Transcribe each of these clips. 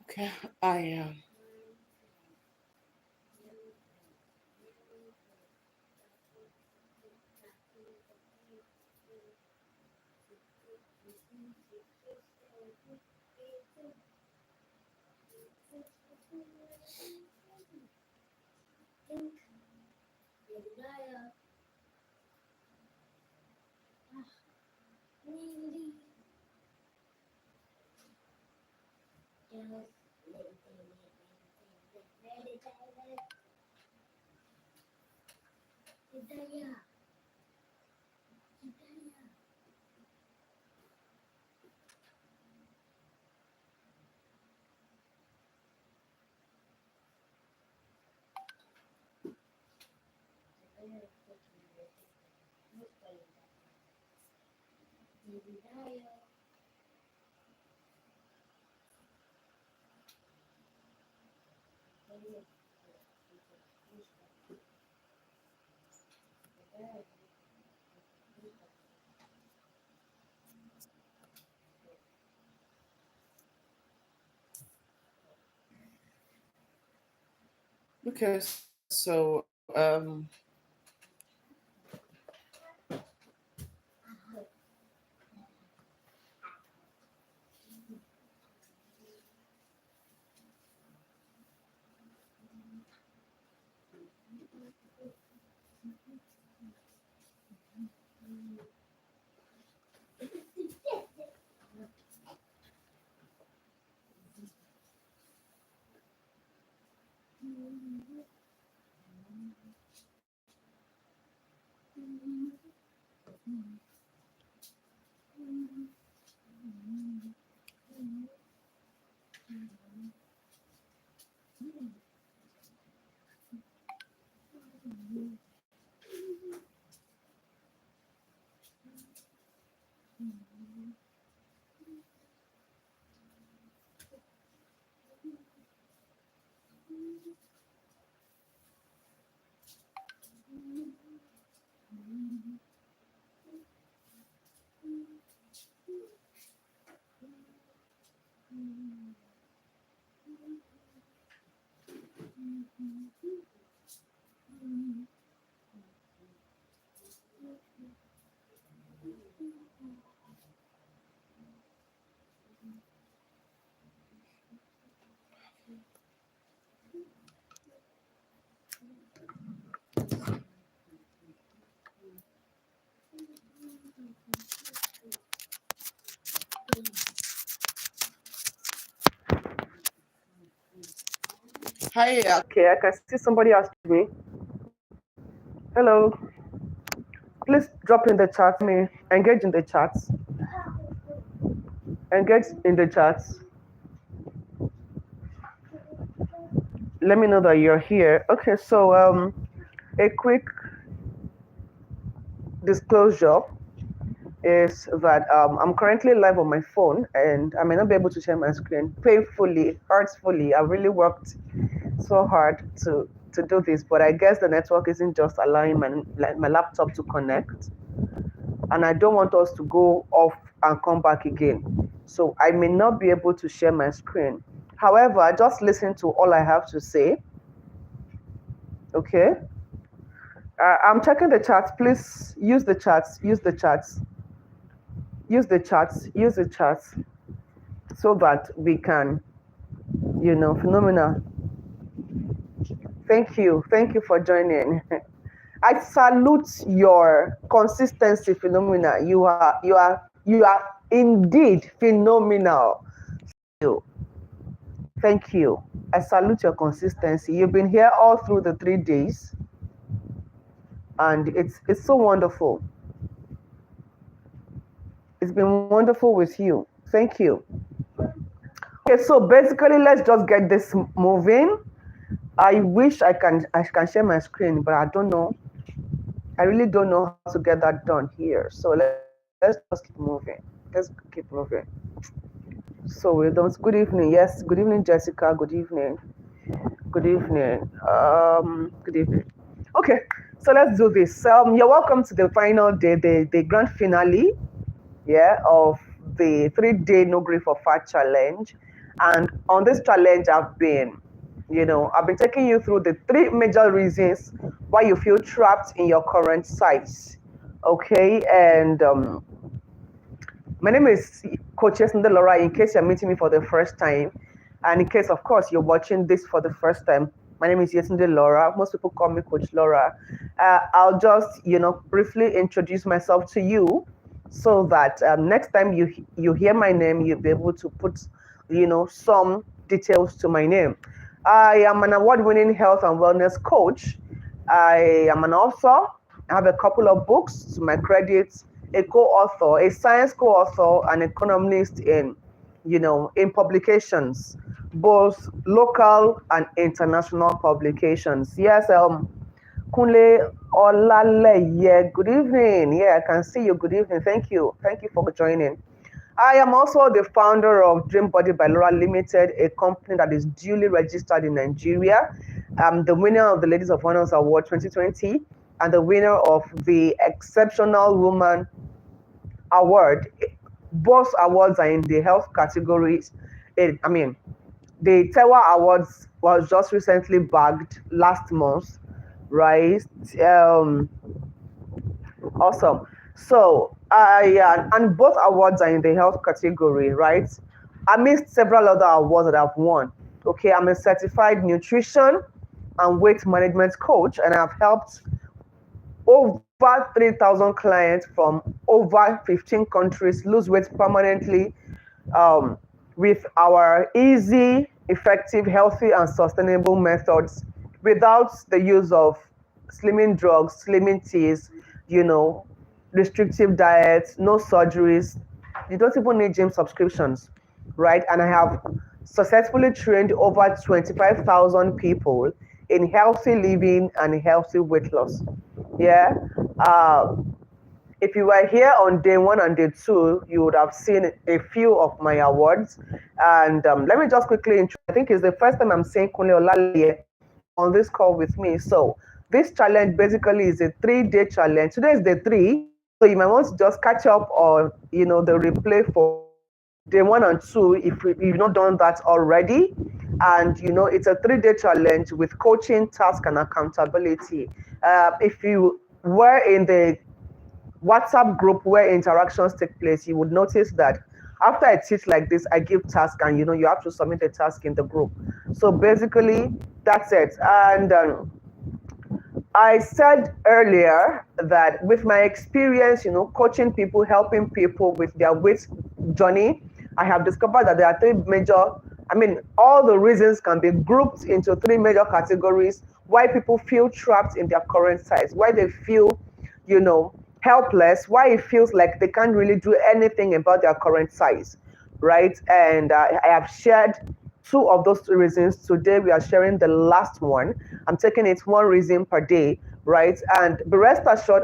Okay, I okay. So hi. Okay, I can see somebody asked me. Hello, please drop in the chat. Me engage in the chats. Engage in the chats. Let me know that you're here. Okay, so a quick disclosure is that I'm currently live on my phone and I may not be able to share my screen painfully, hurtfully. I really worked so hard to do this, but I guess the network isn't just allowing my laptop to connect, and I don't want us to go off and come back again. So I may not be able to share my screen. However, just listen to all I have to say. Okay. I'm checking the chats. Please use the chats. Use the chats. Use the chats. Use the chats so that we can, phenomena. Thank you. Thank you for joining. I salute your consistency, phenomena. You are indeed phenomenal. You. Thank you. I salute your consistency. You've been here all through the 3 days, and it's so wonderful. It's been wonderful with you. Thank you. Okay, so basically, let's just get this moving. I wish I can share my screen, but I don't know. I really don't know how to get that done here. So let's just keep moving. Let's keep moving. So we don't. Good evening. Yes. Good evening, Jessica. Good evening. Good evening. Good evening. Okay. So let's do this. You're welcome to the final day, the grand finale, yeah, of the 3-day No Grief for Fat challenge. And on this challenge, I've been taking you through the three major reasons why you feel trapped in your current size. Okay, and my name is Coach Yetunde Laura. In case you're meeting me for the first time, and in case, of course, you're watching this for the first time, my name is Yetunde Laura. Most people call me Coach Laura. I'll just, briefly introduce myself to you, so that next time you hear my name, you'll be able to put, some details to my name. I am an award-winning health and wellness coach. I am an author. I have a couple of books to my credit, a co-author, a science co-author, and economist in publications, both local and international publications. Yes, Kunle Olaleye, good evening. Yeah, I can see you. Good evening. Thank you. Thank you for joining. I am also the founder of Dream Body by Laura Limited, a company that is duly registered in Nigeria. I'm the winner of the Ladies of Honors Award 2020 and the winner of the Exceptional Woman Award. Both awards are in the health categories. The Tewa Awards was just recently bagged last month, right? Awesome. So and both awards are in the health category, right? Amidst several other awards that I've won. Okay, I'm a certified nutrition and weight management coach, and I've helped over 3,000 clients from over 15 countries lose weight permanently with our easy, effective, healthy, and sustainable methods without the use of slimming drugs, slimming teas, restrictive diets, no surgeries. You don't even need gym subscriptions, right? And I have successfully trained over 25,000 people in healthy living and healthy weight loss. Yeah. If you were here on day 1 and day 2, you would have seen a few of my awards. And let me just quickly intro. I think it's the first time I'm saying Kunle Olaleye on this call with me. So this challenge basically is a 3-day challenge. Today is day 3. So you might want to just catch up or, the replay for day 1 and 2 if you've not done that already. And, it's a 3-day challenge with coaching, task, and accountability. If you were in the WhatsApp group where interactions take place, you would notice that after I teach like this, I give task and, you have to submit a task in the group. So basically, that's it. And I said earlier that with my experience, coaching people, helping people with their weight journey, I have discovered that there are 3 major, all the reasons can be grouped into 3 major categories why people feel trapped in their current size, why they feel, helpless, why it feels like they can't really do anything about their current size, right? And I have shared 2 of those 3 reasons. Today we are sharing the last one. I'm taking it 1 reason per day, right? And be rest assured,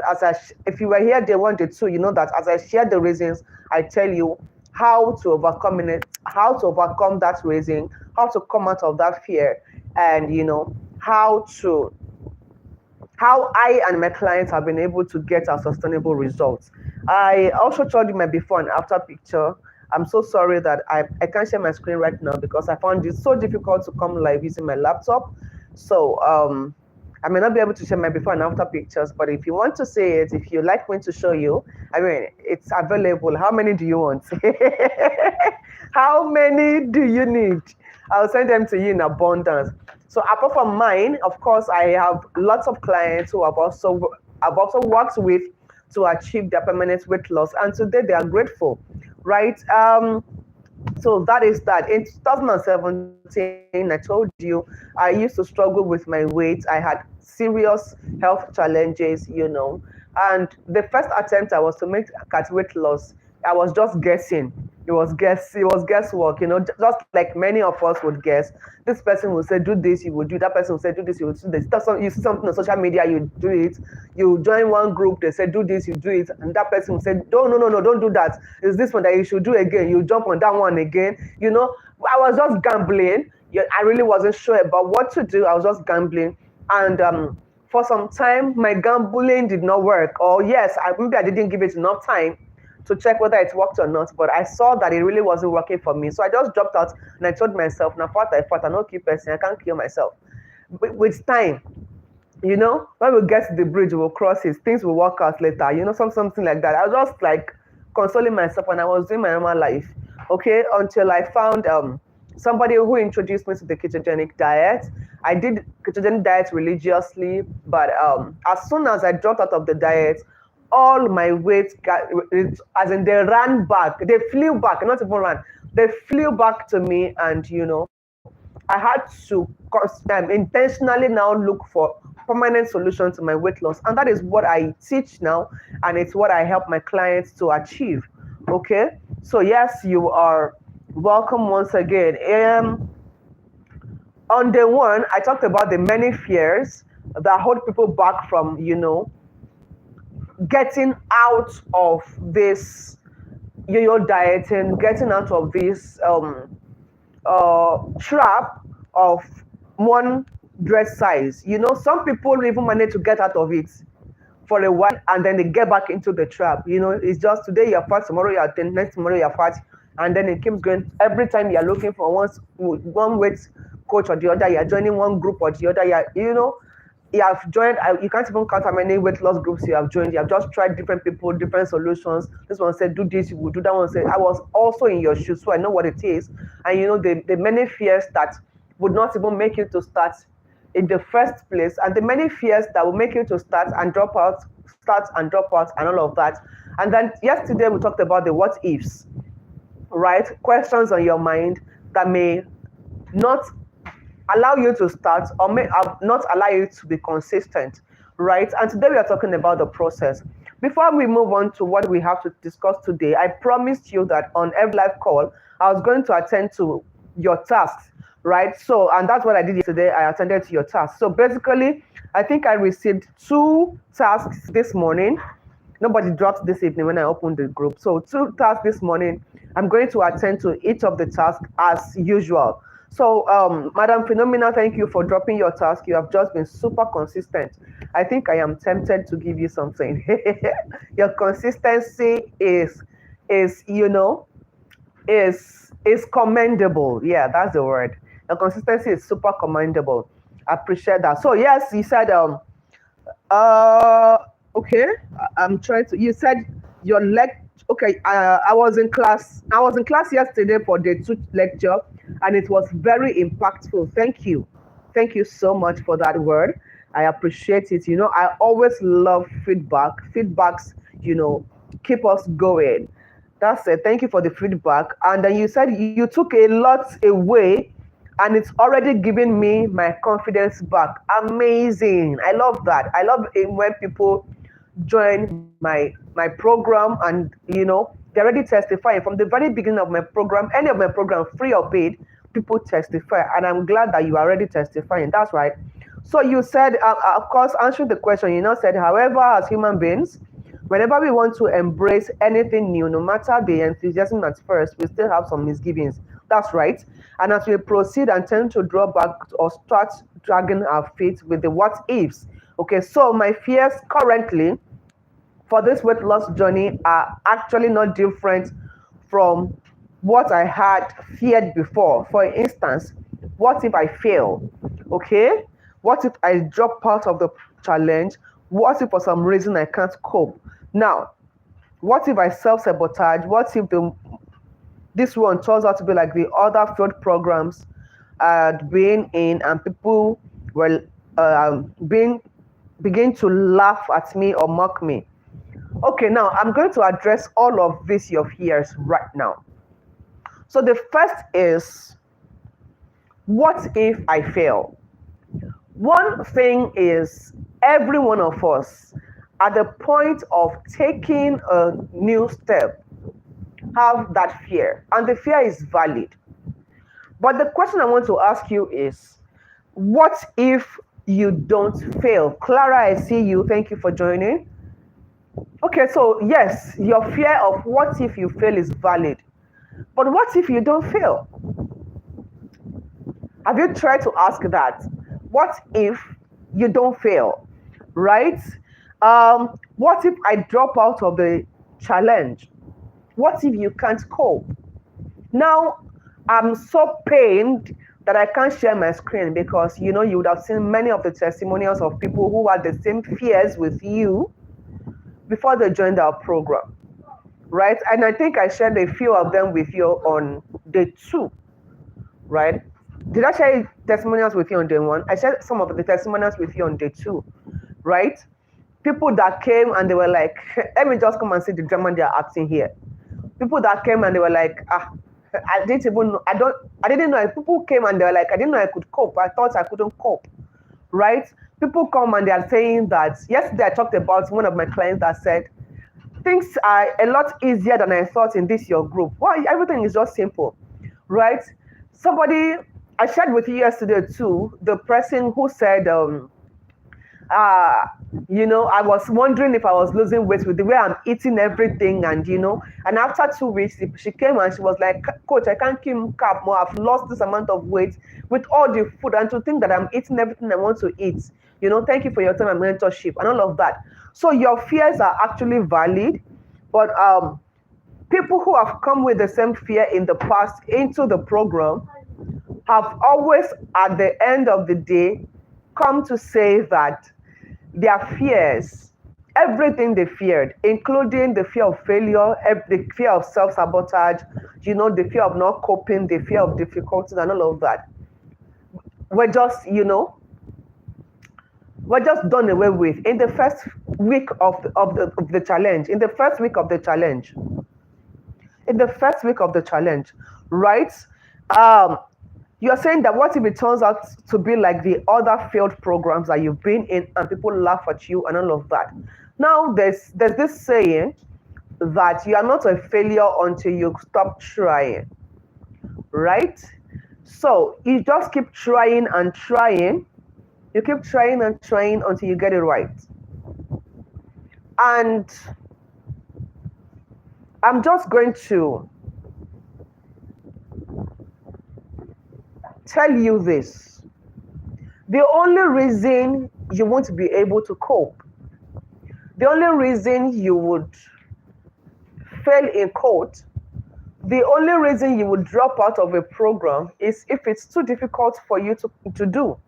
if you were here day 1, day 2, you know that as I share the reasons, I tell you how to overcome it, how to overcome that reason, how to come out of that fear, and how I and my clients have been able to get our sustainable results. I also showed you my before and after picture. I'm so sorry that I can't share my screen right now because I found it so difficult to come live using my laptop. So I may not be able to share my before and after pictures, but if you want to see it, if you like me to show you, it's available. How many do you want? How many do you need? I'll send them to you in abundance. So apart from mine, of course, I have lots of clients who I've also worked with to achieve their permanent weight loss, and today they are grateful, right? So that is that. In 2017, I told you I used to struggle with my weight. I had serious health challenges, and the first attempt I was to make cat weight loss, I was just guessing. It was guesswork, just like many of us would guess. This person will say, do this, you will do. That person will say, do this, you will do this. You see something on social media, you do it. You join one group, they say, do this, you do it. And that person will say, no, don't do that. It's this one that you should do again. You jump on that one again. I was just gambling. I really wasn't sure about what to do. I was just gambling. And for some time, my gambling did not work. Or yes, maybe I didn't give it enough time to check whether it worked or not, but I saw that it really wasn't working for me. So I just dropped out and I told myself, now I fought, I don't kill person, I can't kill myself. With time, when we get to the bridge, we'll cross it, things will work out later, something like that. I was just like consoling myself when I was doing my normal life, okay, until I found somebody who introduced me to the ketogenic diet. I did ketogenic diet religiously, but as soon as I dropped out of the diet, all my weight as in they ran back, they flew back, not even ran, they flew back to me, and I had to intentionally now look for permanent solution to my weight loss, and that is what I teach now, and it's what I help my clients to achieve. Okay, so yes, you are welcome once again. On day one, I talked about the many fears that hold people back from getting out of this yo-yo dieting, getting out of this trap of one dress size. Some people even manage to get out of it for a while, and then they get back into the trap. It's just today you're fat, tomorrow you're thin, next tomorrow you're fat, and then it keeps going. Every time you're looking for one weight coach or the other, you're joining one group or the other. You have joined, you can't even count how many weight loss groups you have joined. You have just tried different people, different solutions. This one said, do this, you will do that. One said, I was also in your shoes, so I know what it is. And the many fears that would not even make you to start in the first place, and the many fears that will make you to start and drop out, and all of that. And then yesterday we talked about the what ifs, right? Questions on your mind that may not allow you to start, or may not allow you to be consistent, right? And today we are talking about the process. Before we move on to what we have to discuss today, I promised you that on every live call, I was going to attend to your tasks, right? So, and that's what I did yesterday. I attended to your tasks. So basically, I think I received 2 tasks this morning. Nobody dropped this evening when I opened the group. So 2 tasks this morning. I'm going to attend to each of the tasks as usual. So, Madam Phenomena, thank you for dropping your task. You have just been super consistent. I think I am tempted to give you something. Your consistency is commendable. Yeah, that's the word. Your consistency is super commendable. I appreciate that. So yes, you said okay. I'm trying to. You said your okay. I was in class yesterday for the 2 lecture, and it was very impactful. Thank you so much for that word. I appreciate it. I always love feedbacks keep us going. That's it. Thank you for the feedback. And then you said you took a lot away, and it's already giving me my confidence back. Amazing. I love that. I love it when people join my program, and they're already testifying from the very beginning of my program. Any of my program, free or paid, people testify, and I'm glad that you are already testifying. That's right. So you said, of course, answering the question, said, however, as human beings, whenever we want to embrace anything new, no matter the enthusiasm at first, we still have some misgivings. That's right. And as we proceed and tend to draw back or start dragging our feet with the what ifs. Okay, so my fears currently for this weight loss journey are actually not different from what I had feared before. For instance, what if I fail? Okay, what if I drop out of the challenge? What if for some reason I can't cope? Now, what if I self-sabotage? What if this one turns out to be like the other failed programs I'd been in, and people were begin to laugh at me or mock me? Okay, now I'm going to address all of this your fears right now. So the first is, what if I fail? One thing is, every one of us at the point of taking a new step have that fear, and the fear is valid. But the question I want to ask you is, what if you don't fail? Clara, I see you. Thank you for joining. Okay, so yes, your fear of what if you fail is valid. But what if you don't fail? Have you tried to ask that? What if you don't fail, right? What if I drop out of the challenge? What if you can't cope? Now, I'm so pained that I can't share my screen because you would have seen many of the testimonials of people who had the same fears with you before they joined our program, right? And I think I shared a few of them with you on day 2, right? Did I share testimonials with you on day 1? I shared some of the testimonials with you on day 2, right? People that came and they were like, let me just come and see the drama they are acting here. People that came and they were like, I didn't even know, I didn't know. People came and they were like, I didn't know I could cope. I thought I couldn't cope, right? People come and they are saying that, yesterday I talked about one of my clients that said, things are a lot easier than I thought in this your group. Why? Everything is just simple, right? Somebody, I shared with you yesterday too, the person who said, I was wondering if I was losing weight with the way I'm eating everything, and after 2 weeks, she came and she was like, Coach, I can't keep up more. I've lost this amount of weight with all the food, and to think that I'm eating everything I want to eat. Thank you for your time and mentorship and all of that. So your fears are actually valid, but people who have come with the same fear in the past into the program have always, at the end of the day, come to say that their fears, everything they feared, including the fear of failure, the fear of self-sabotage, the fear of not coping, the fear of difficulties and all of that, were just, were just done away with in the first week of the challenge, in the first week of the challenge. In the first week of the challenge, right? You're saying that what if it turns out to be like the other failed programs that you've been in and people laugh at you and all of that? Now, there's this saying that you are not a failure until you stop trying, right? So you just keep trying and trying. You keep trying and trying until you get it right. And I'm just going to tell you this. The only reason you won't be able to cope, the only reason you would fail in court, the only reason you would drop out of a program is if it's too difficult for you to do.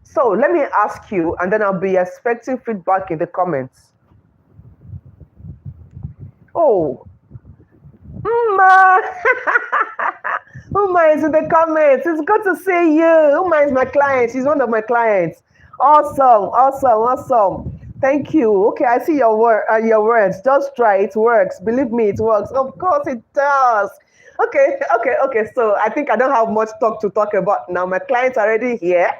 So let me ask you, and then I'll be expecting feedback in the comments. Oh, Uma! Uma is in the comments. It's good to see you. Uma is my client. She's one of my clients. Awesome. Thank you. Okay, I see your words. Just try. It works. Believe me, it works. Of course it does. Okay. So I think I don't have much to talk about now. My clients are already here,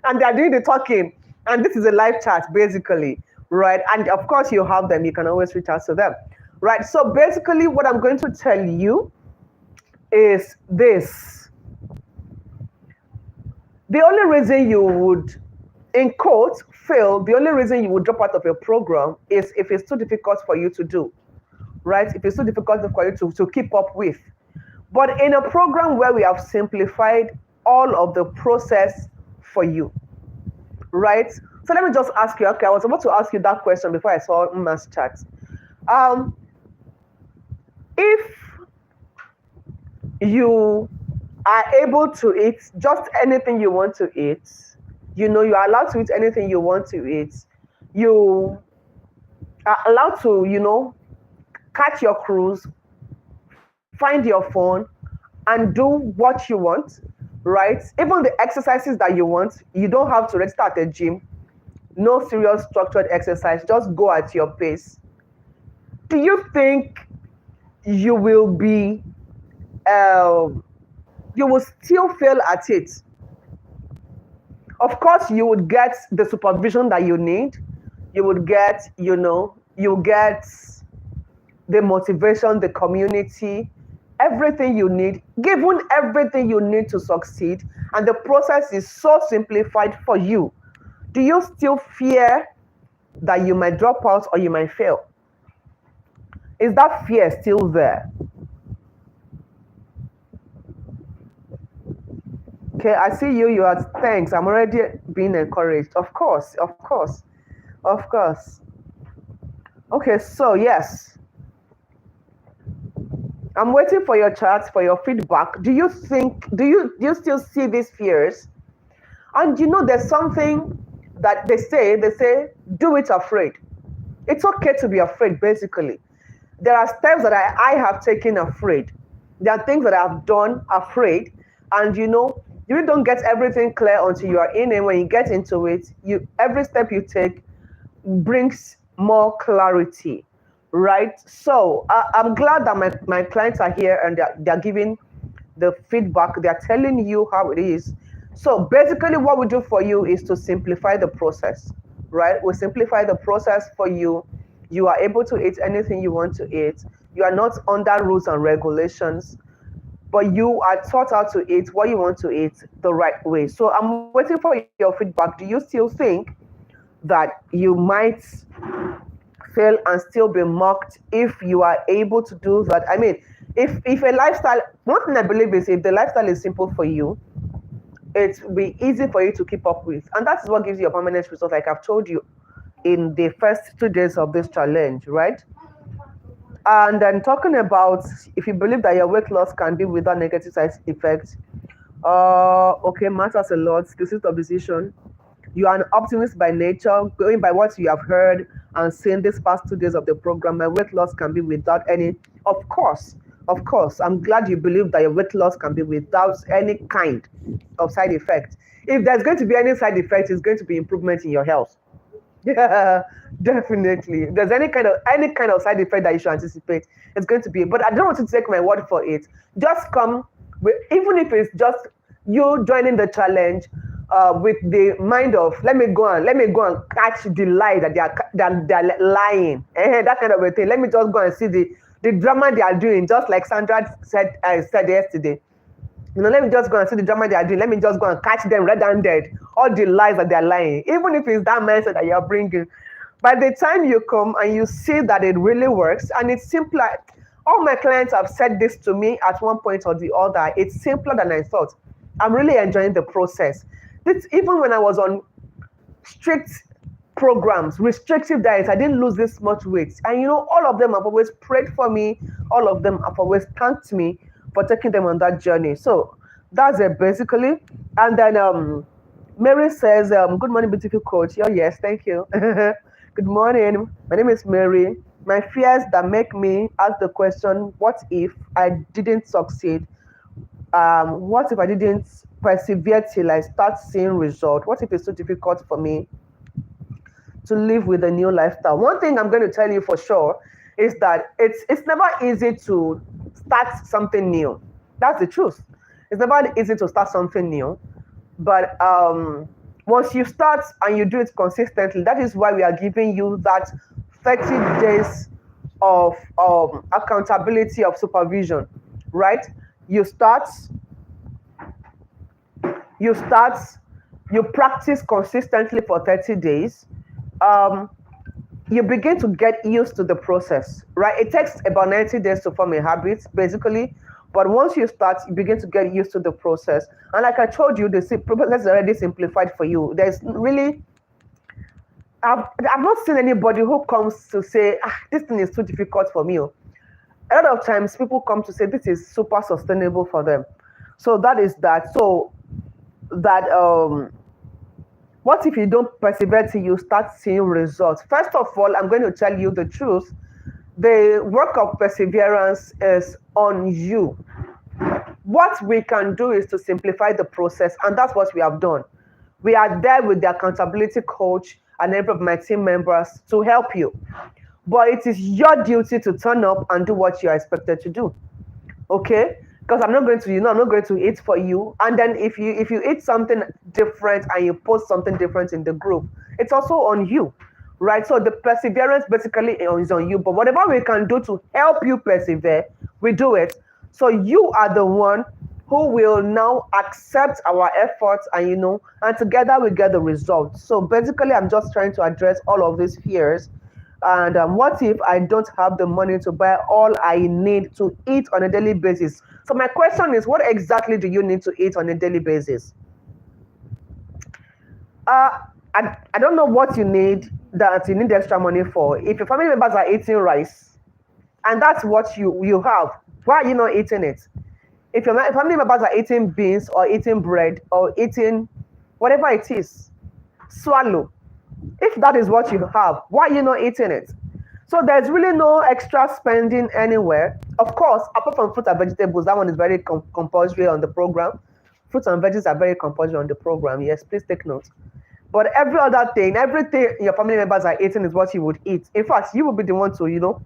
and they're doing the talking. And this is a live chat, basically, right? And of course, you have them. You can always reach out to them, right? So basically, what I'm going to tell you is this. The only reason you would, in quotes, fail, the only reason you would drop out of your program is if it's too difficult for you to do, right? If it's too difficult for you to keep up with. But in a program where we have simplified all of the process for you, right? So let me just ask you, okay, I was about to ask you that question before I saw Uma's chat. If you are able to eat just anything you want to eat, you are allowed to eat anything you want to eat, you are allowed to, catch your cruise, find your phone, and do what you want, right? Even the exercises that you want, you don't have to register at a gym. No serious structured exercise, just go at your pace. Do you think you will be you will still fail at it? Of course, you would get the supervision that you need. You would get, you get the motivation, the community, everything you need, given everything you need to succeed, and the process is so simplified for you. Do you still fear that you might drop out or you might fail? Is that fear still there? Okay, I see you. You are, thanks. I'm already being encouraged. Of course. Okay, so yes. I'm waiting for your chats, for your feedback. Do you do you still see these fears? And you know, there's something that they say, do it afraid. It's okay to be afraid, basically. There are steps that I have taken afraid. There are things that I've done afraid. And you know, you don't get everything clear until you are in it. When you get into it, you every step you take brings more clarity, right? So I'm glad that my clients are here and they're giving the feedback. They're telling you how it is. So basically, what we do for you is to simplify the process, right? We simplify the process for you. You are able to eat anything you want to eat. You are not under rules and regulations, but you are taught how to eat what you want to eat the right way. So I'm waiting for your feedback. Do you still think that you might fail and still be mocked if you are able to do that? I mean, if a lifestyle, one thing I believe is if the lifestyle is simple for you, it will be easy for you to keep up with. And that's what gives you a permanent result, like I've told you in the first 2 days of this challenge, right? And then talking about if you believe that your weight loss can be without negative side effects, okay, matters a lot. This is the decision. You are an optimist by nature, going by what you have heard and seen this past 2 days of the program. My weight loss can be without any, of course. I'm glad you believe that your weight loss can be without any kind of side effect. If there's going to be any side effect, it's going to be improvement in your health. Yeah, definitely. If there's any kind of side effect that you should anticipate, it's going to be. But I don't want to take my word for it. Just come with, even if it's just you joining the challenge, with the mind of let me go and catch the lie that they're lying, that kind of a thing. Let me just go and see the drama they are doing, just like Sandra said yesterday. You know, let me just go and see the drama they are doing. Let me just go and catch them red-handed. All the lies that they're lying, even if it's that mindset that you're bringing. By the time you come and you see that it really works, and it's simpler. All my clients have said this to me at one point or the other. It's simpler than I thought. I'm really enjoying the process. This, even when I was on strict programs, restrictive diets, I didn't lose this much weight. And you know, all of them have always prayed for me. All of them have always thanked me for taking them on that journey. So that's it basically. And then Mary says, good morning, beautiful coach. Oh, yes, thank you. Good morning. My name is Mary. My fears that make me ask the question, what if I didn't succeed? What if I didn't persevere till I start seeing results? What if it's so difficult for me to live with a new lifestyle? One thing I'm going to tell you for sure is that it's never easy to start something new. That's the truth. It's never easy to start something new. But once you start and you do it consistently, that is why we are giving you that 30 days of accountability, of supervision, right? You start, you practice consistently for 30 days. You begin to get used to the process, right? It takes about 90 days to form a habit, basically. But once you start, you begin to get used to the process. And like I told you, the process is already simplified for you. There's really, I've not seen anybody who comes to say, this thing is too difficult for me. A lot of times people come to say this is super sustainable for them. So that is that. So that, what if you don't persevere till you start seeing results? First of all, I'm going to tell you the truth. The work of perseverance is on you. What we can do is to simplify the process, and that's what we have done. We are there with the accountability coach and every of my team members to help you. But it is your duty to turn up and do what you are expected to do. Okay? Because I'm not going to, I'm not going to eat for you. And then if you eat something different and you post something different in the group, it's also on you. Right? So the perseverance basically is on you. But whatever we can do to help you persevere, we do it. So you are the one who will now accept our efforts and, and together we get the results. So basically, I'm just trying to address all of these fears. And what if I don't have the money to buy all I need to eat on a daily basis? So my question is, what exactly do you need to eat on a daily basis? I don't know what you need that you need extra money for. If your family members are eating rice, and that's what you have, Why are you not eating it? If your family members are eating beans or eating bread or eating whatever it is, swallow. If that is what you have, why are you not eating it? So there's really no extra spending anywhere. Of course, apart from fruit and vegetables, that one is very compulsory on the program. Fruits and veggies are very compulsory on the program. Yes, please take note. But every other thing, everything your family members are eating is what you would eat. In fact, you will be the one to, you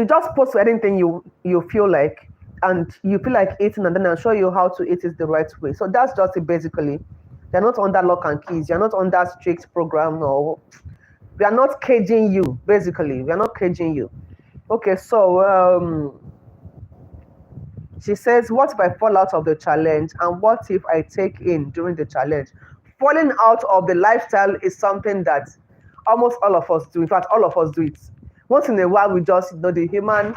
just post anything you feel like, and you feel like eating, and then I'll show you how to eat it the right way. So that's just it basically. They're not under lock and keys. You're not under strict program, or we are not caging you, basically. We are not caging you. Okay, so she says, what if I fall out of the challenge, and what if I take in during the challenge? Falling out of the lifestyle is something that almost all of us do. In fact, all of us do it. Once in a while, we just, the human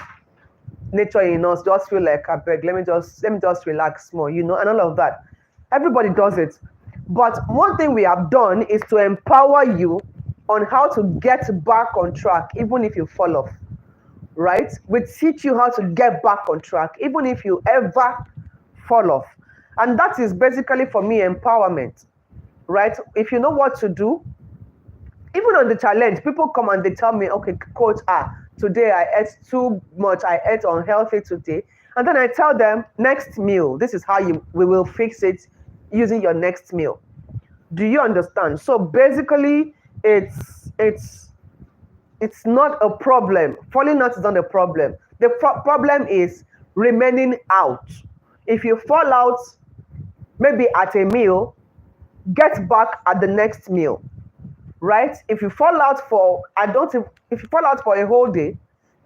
nature in us just feel like, I beg, let me just relax more, and all of that. Everybody does it. But one thing we have done is to empower you on how to get back on track, even if you fall off, right? We teach you how to get back on track, even if you ever fall off. And that is basically, for me, empowerment, right? If you know what to do, even on the challenge, people come and they tell me, okay, coach, today I ate too much, I ate unhealthy today. And then I tell them, next meal, this is how we will fix it using your next meal. Do you understand? So basically, it's not a problem. Falling out is not a problem. The problem is remaining out. If you fall out, maybe at a meal, get back at the next meal, right? If you fall out for a whole day,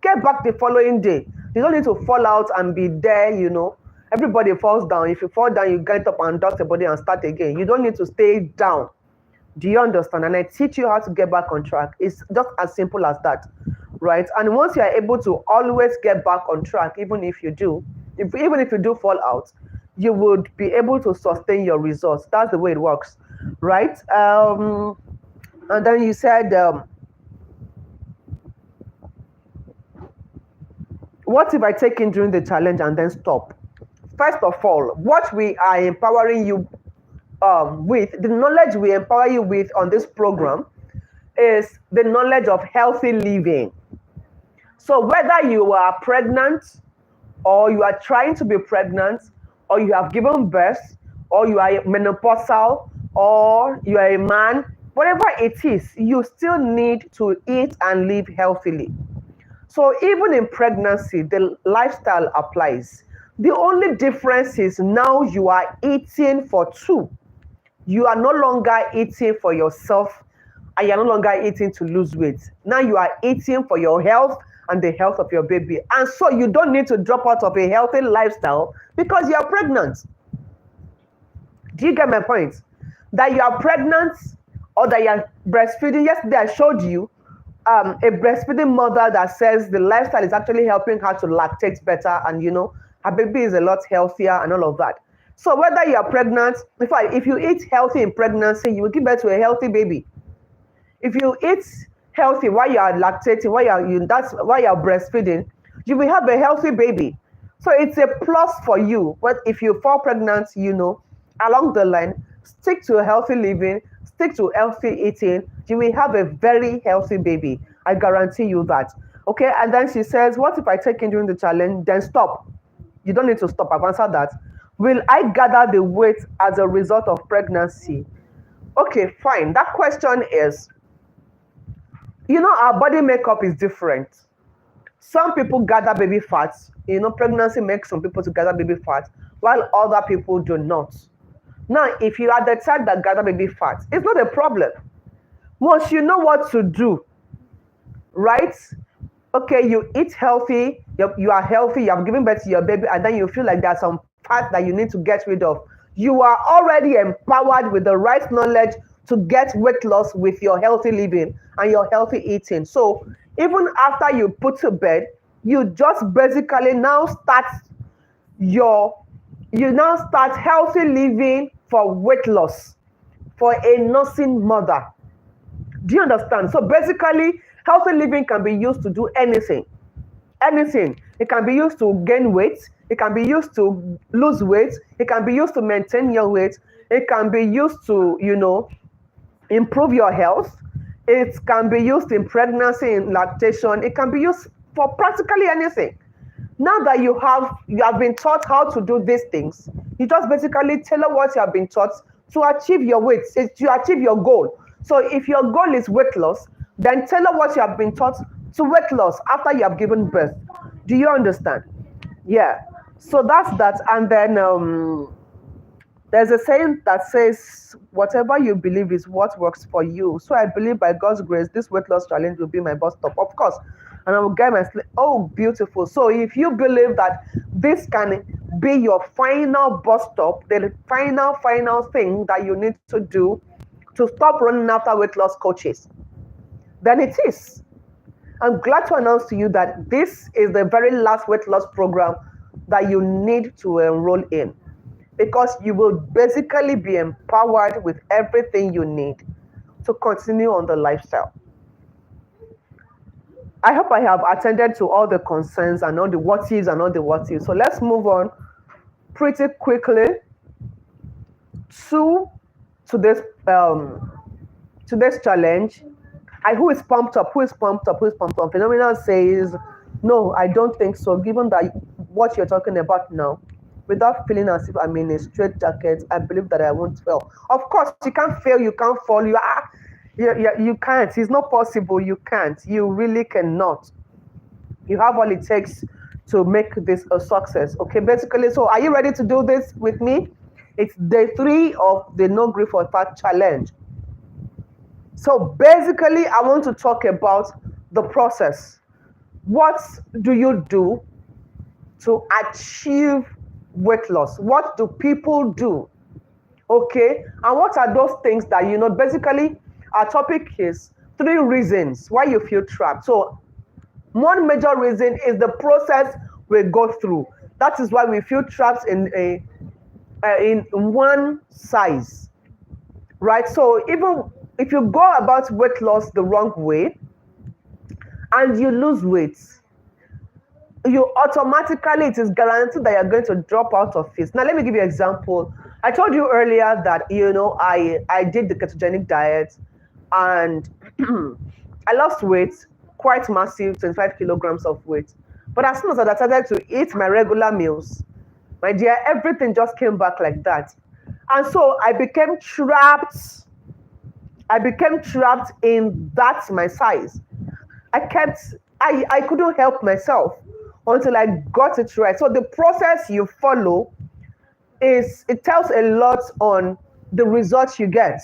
get back the following day. You don't need to fall out and be there, Everybody falls down. If you fall down, you get up and dust your body and start again. You don't need to stay down. Do you understand? And I teach you how to get back on track. It's just as simple as that, right? And once you are able to always get back on track, even if you do fall out, you would be able to sustain your results. That's the way it works, right? And then you said, what if I take in during the challenge and then stop? First of all, what we are empowering you with, the knowledge we empower you with on this program is the knowledge of healthy living. So whether you are pregnant, or you are trying to be pregnant, or you have given birth, or you are menopausal, or you are a man, whatever it is, you still need to eat and live healthily. So even in pregnancy, the lifestyle applies. The only difference is now you are eating for two. You are no longer eating for yourself, and you're no longer eating to lose weight. Now you are eating for your health and the health of your baby. And so you don't need to drop out of a healthy lifestyle because you are pregnant. Do you get my point? That you are pregnant or that you are breastfeeding. Yesterday I showed you a breastfeeding mother that says the lifestyle is actually helping her to lactate better, and her baby is a lot healthier and all of that. So whether you are pregnant, in fact, if you eat healthy in pregnancy, you will give birth to a healthy baby. If you eat healthy while you are lactating, that's while you are breastfeeding, you will have a healthy baby. So it's a plus for you. But if you fall pregnant, along the line, stick to healthy living, stick to healthy eating, you will have a very healthy baby. I guarantee you that. Okay, and then she says, what if I take in during the challenge, then stop? You don't need to stop. I've answered that. Will I gather the weight as a result of pregnancy? Okay, fine. That question is, our body makeup is different. Some people gather baby fat. Pregnancy makes some people to gather baby fat, while other people do not. Now, if you are the type that gather baby fat, it's not a problem. Once you know what to do, right? Okay, you eat healthy, you are healthy, you have given birth to your baby, and then you feel like there's some fat that you need to get rid of. You are already empowered with the right knowledge to get weight loss with your healthy living and your healthy eating. So even after you put to bed, you just basically now start healthy living for weight loss for a nursing mother. Do you understand? So basically, healthy living can be used to do anything. anything. It can be used to gain weight. It can be used to lose weight. It can be used to maintain your weight. It can be used to, improve your health. It can be used in pregnancy, in lactation. It can be used for practically anything. Now that you have been taught how to do these things, you just basically tailor what you have been taught to achieve your weight, to achieve your goal. So if your goal is weight loss, then tailor what you have been taught to weight loss after you have given birth. Do you understand? Yeah. So that's that. And then there's a saying that says, whatever you believe is what works for you. So I believe by God's grace, this weight loss challenge will be my bus stop, of course. And I will get my sleep. Oh, beautiful. So if you believe that this can be your final bus stop, the final thing that you need to do to stop running after weight loss coaches, then it is. I'm glad to announce to you that this is the very last weight loss program that you need to enroll in, because you will basically be empowered with everything you need to continue on the lifestyle. I hope I have attended to all the concerns and all the what ifs and all the what ifs. So let's move on pretty quickly to this challenge. Who is pumped up? Phenomenal says, no, I don't think so. Given that what you're talking about now, without feeling as if I'm in a straight jacket, I believe that I won't fail. Of course, you can't fail, you can't fall. You can't. It's not possible. You can't. You really cannot. You have all it takes to make this a success. Okay, basically, so are you ready to do this with me? It's day 3 of the No Grief or Fat Challenge. So basically, I want to talk about the process. What do you do to achieve weight loss? What do people do? Okay, and what are those things that basically our topic is 3 reasons why you feel trapped. So one major reason is the process we go through. That is why we feel trapped in one size, right? So even if you go about weight loss the wrong way and you lose weight, you automatically, it is guaranteed that you're going to drop out of it. Now, let me give you an example. I told you earlier that, I did the ketogenic diet and I lost weight, quite massive, 25 kilograms of weight. But as soon as I started to eat my regular meals, my dear, everything just came back like that. And so I became trapped. In that my size. I couldn't help myself until I got it right. So the process you follow it tells a lot on the results you get.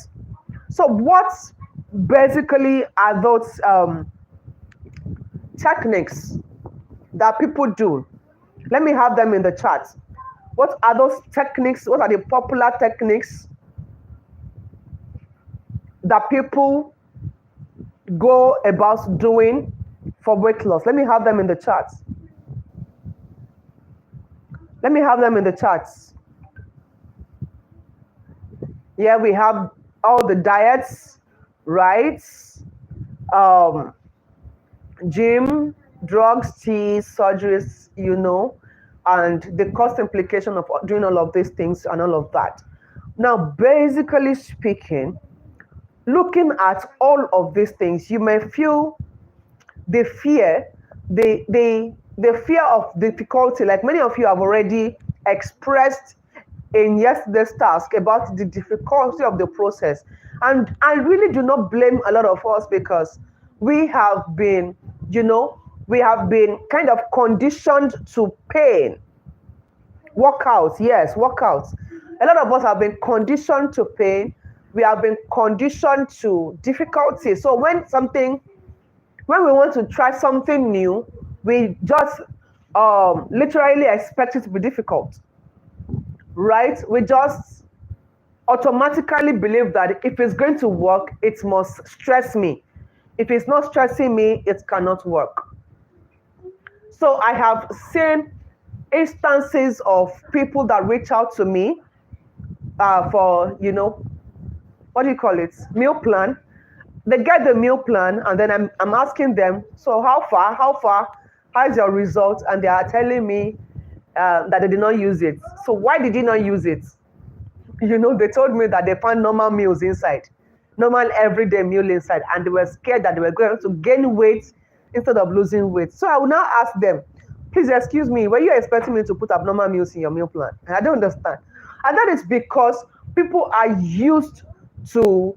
So what basically are those techniques that people do? Let me have them in the chat. What are those techniques? What are the popular techniques that people go about doing for weight loss? Let me have them in the chat. Yeah, we have all the diets, right? Gym, drugs, teas, surgeries, and the cost implication of doing all of these things and all of that. Now, basically speaking, looking at all of these things, you may feel the fear of difficulty, like many of you have already expressed in yesterday's task about the difficulty of the process. And I really do not blame a lot of us, because we have been kind of conditioned to pain. Workouts. A lot of us have been conditioned to pain. We have been conditioned to difficulty. So when we want to try something new, we just literally expect it to be difficult, right? We just automatically believe that if it's going to work, it must stress me. If it's not stressing me, it cannot work. So I have seen instances of people that reach out to me for, what do you call it? Meal plan. They get the meal plan, and then I'm asking them, so how far how's your result? And they are telling me that they did not use it. So why did you not use it? They told me that they found normal meals inside, normal everyday meal inside, and they were scared that they were going to gain weight instead of losing weight. So I will now ask them, please excuse me, were you expecting me to put abnormal meals in your meal plan? And I don't understand. And that is because people are used to,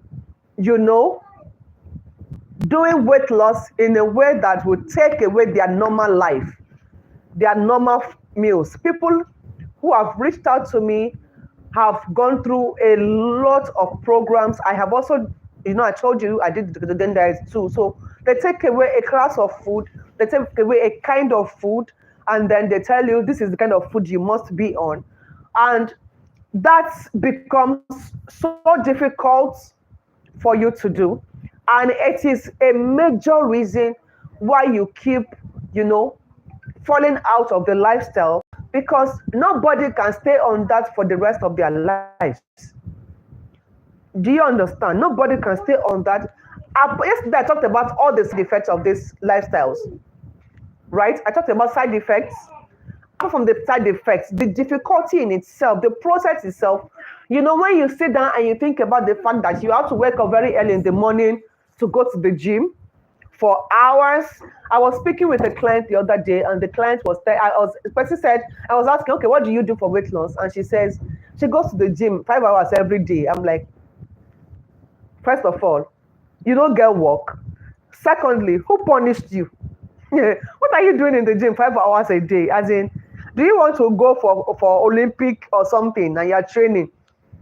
doing weight loss in a way that would take away their normal life, their normal meals. People who have reached out to me have gone through a lot of programs. I have also, I told you I did the diet too. So they take away a class of food, they take away a kind of food, and then they tell you this is the kind of food you must be on. And that becomes so difficult for you to do. And it is a major reason why you keep, falling out of the lifestyle, because nobody can stay on that for the rest of their lives. Do you understand? Nobody can stay on that. Yesterday I talked about all the side effects of these lifestyles, right? I talked about side effects. Apart from the side effects, the difficulty in itself, the process itself, when you sit down and you think about the fact that you have to wake up very early in the morning to go to the gym for hours. I was speaking with a client the other day, and the client the person said, I was asking, okay, what do you do for weight loss? And she says she goes to the gym 5 hours every day. I'm like, first of all, you don't get work. Secondly, who punished you? What are you doing in the gym 5 hours a day? As in, do you want to go for Olympic or something and you're training?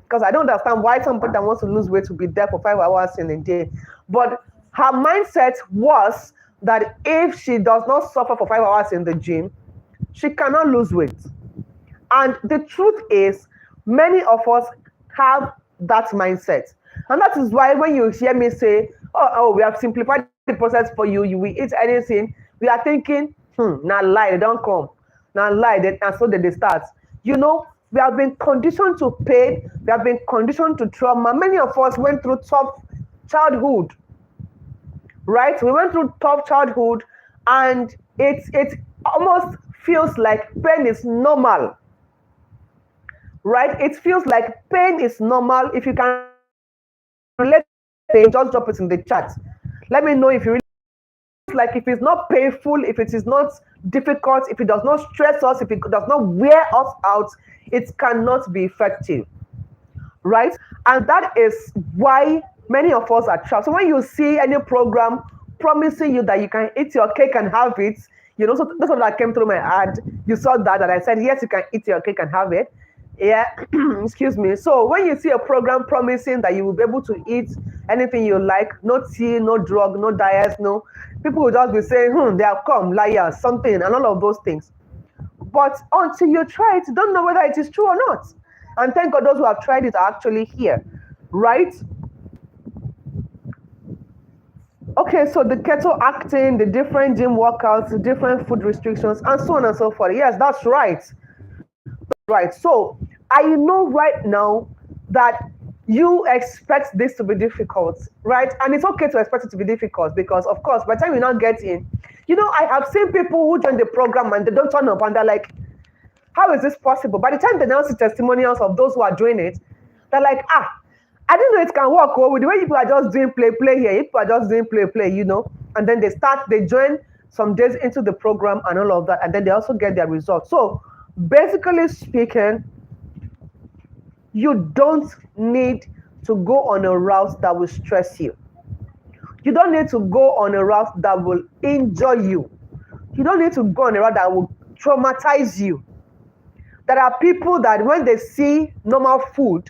Because I don't understand why somebody that wants to lose weight will be there for 5 hours in a day. But her mindset was that if she does not suffer for 5 hours in the gym, she cannot lose weight. And the truth is, many of us have that mindset. And that is why when you hear me say, oh, we have simplified the process for you, you will eat anything, we are thinking, now lie, they don't come. Now lie, and so they start. We have been conditioned to pain, we have been conditioned to trauma. Many of us went through tough childhood, right? We went through tough childhood, and it almost feels like pain is normal, right? It feels like pain is normal. If you can relate to pain, just drop it in the chat. Let me know if you really like, if it's not painful, if it is not difficult, if it does not stress us, if it does not wear us out, it cannot be effective, right? And that is why many of us are trapped. So when you see any program promising you that you can eat your cake and have it, so that's what came through my ad. You saw that, and I said, yes, you can eat your cake and have it. Yeah, excuse me. So when you see a program promising that you will be able to eat anything you like, no tea, no drug, no diets, no, people will just be saying, they have come, liars, something, and all of those things. But until you try it, you don't know whether it is true or not. And thank God those who have tried it are actually here, right? Okay, so the keto acting, the different gym workouts, the different food restrictions, and so on and so forth. Yes, that's right. Right. So I know right now that you expect this to be difficult, right? And it's okay to expect it to be difficult because, of course, by the time you not get in, I have seen people who join the program and they don't turn up and they're like, how is this possible? By the time they now see testimonials of those who are doing it, they're like, I didn't know it can work. With the way people are just doing play here, people are just doing play, and then they join some days into the program and all of that, and then they also get their results. So basically speaking, you don't need to go on a route that will stress you. You don't need to go on a route that will injure you. You don't need to go on a route that will traumatize you. There are people that when they see normal food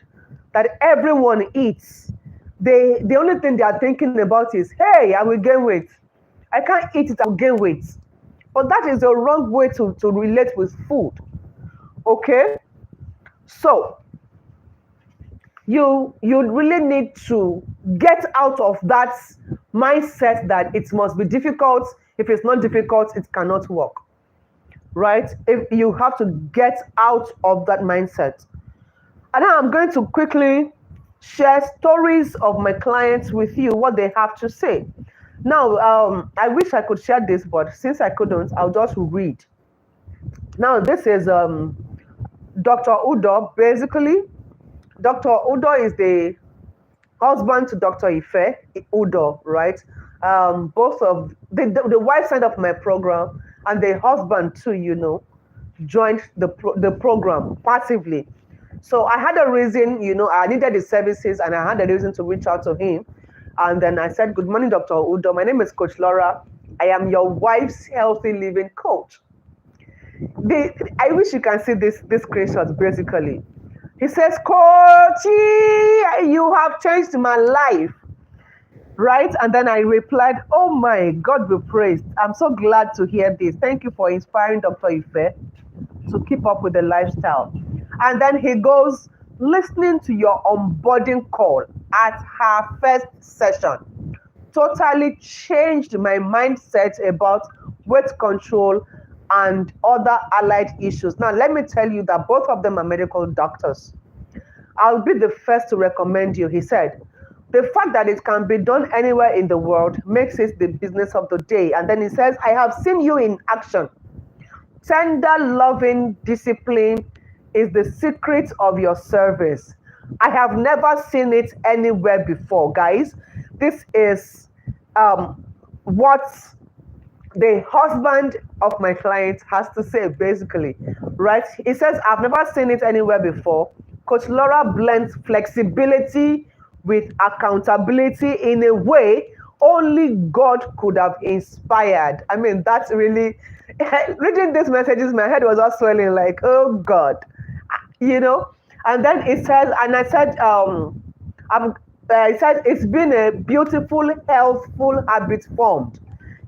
that everyone eats, the only thing they are thinking about is, hey, I will gain weight. I can't eat it, I will gain weight. But that is the wrong way to relate with food. Okay? So, you really need to get out of that mindset that it must be difficult. If it's not difficult, it cannot work. Right? If you have to get out of that mindset. And now I'm going to quickly share stories of my clients with you, what they have to say. Now, I wish I could share this, but since I couldn't, I'll just read. Now, this is Dr. Udo. Basically, Dr. Udo is the husband to Dr. Ife Udo, right? Both of the wife side of my program and the husband too, joined the program passively. So I had a reason, I needed the services and I had a reason to reach out to him. And then I said, "Good morning, Dr. Udo. My name is Coach Laura. I am your wife's healthy living coach." I wish you can see this screenshot basically. He says, "Coachy, you have changed my life." Right? And then I replied, "Oh my God, be praised. I'm so glad to hear this. Thank you for inspiring Dr. Ife to keep up with the lifestyle." And then he goes, "Listening to your onboarding call at her first session totally changed my mindset about weight control and other allied issues." Now, let me tell you that both of them are medical doctors. "I'll be the first to recommend you," he said. "The fact that it can be done anywhere in the world makes it the business of the day." And then he says, "I have seen you in action. Tender, loving discipline is the secret of your service. I have never seen it anywhere before." Guys, this is what the husband of my client has to say basically, right? He says, "I've never seen it anywhere before. Coach Laura blends flexibility with accountability in a way only God could have inspired." I mean, that's really, reading these messages, my head was all swelling like, oh God, And then it says, and I said, I said, "It's been a beautiful, healthful habit formed."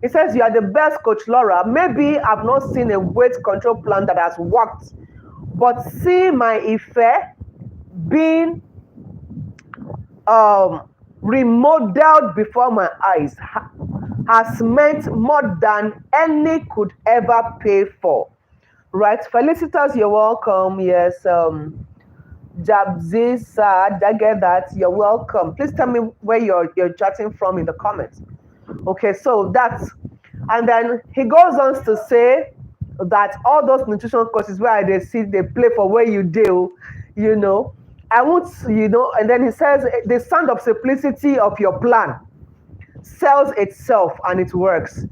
It says, "You are the best, Coach Laura. Maybe I've not seen a weight control plan that has worked, but see my Ife being remodeled before my eyes has meant more than any could ever pay for." Right? Felicitas, you're welcome. Yes. Jabzi, Sad, I get that. You're welcome. Please tell me where you're chatting from in the comments. Okay, so that's, and then he goes on to say that all those nutrition courses where they play for where you do, I won't, and then he says the sound of simplicity of your plan sells itself and it works.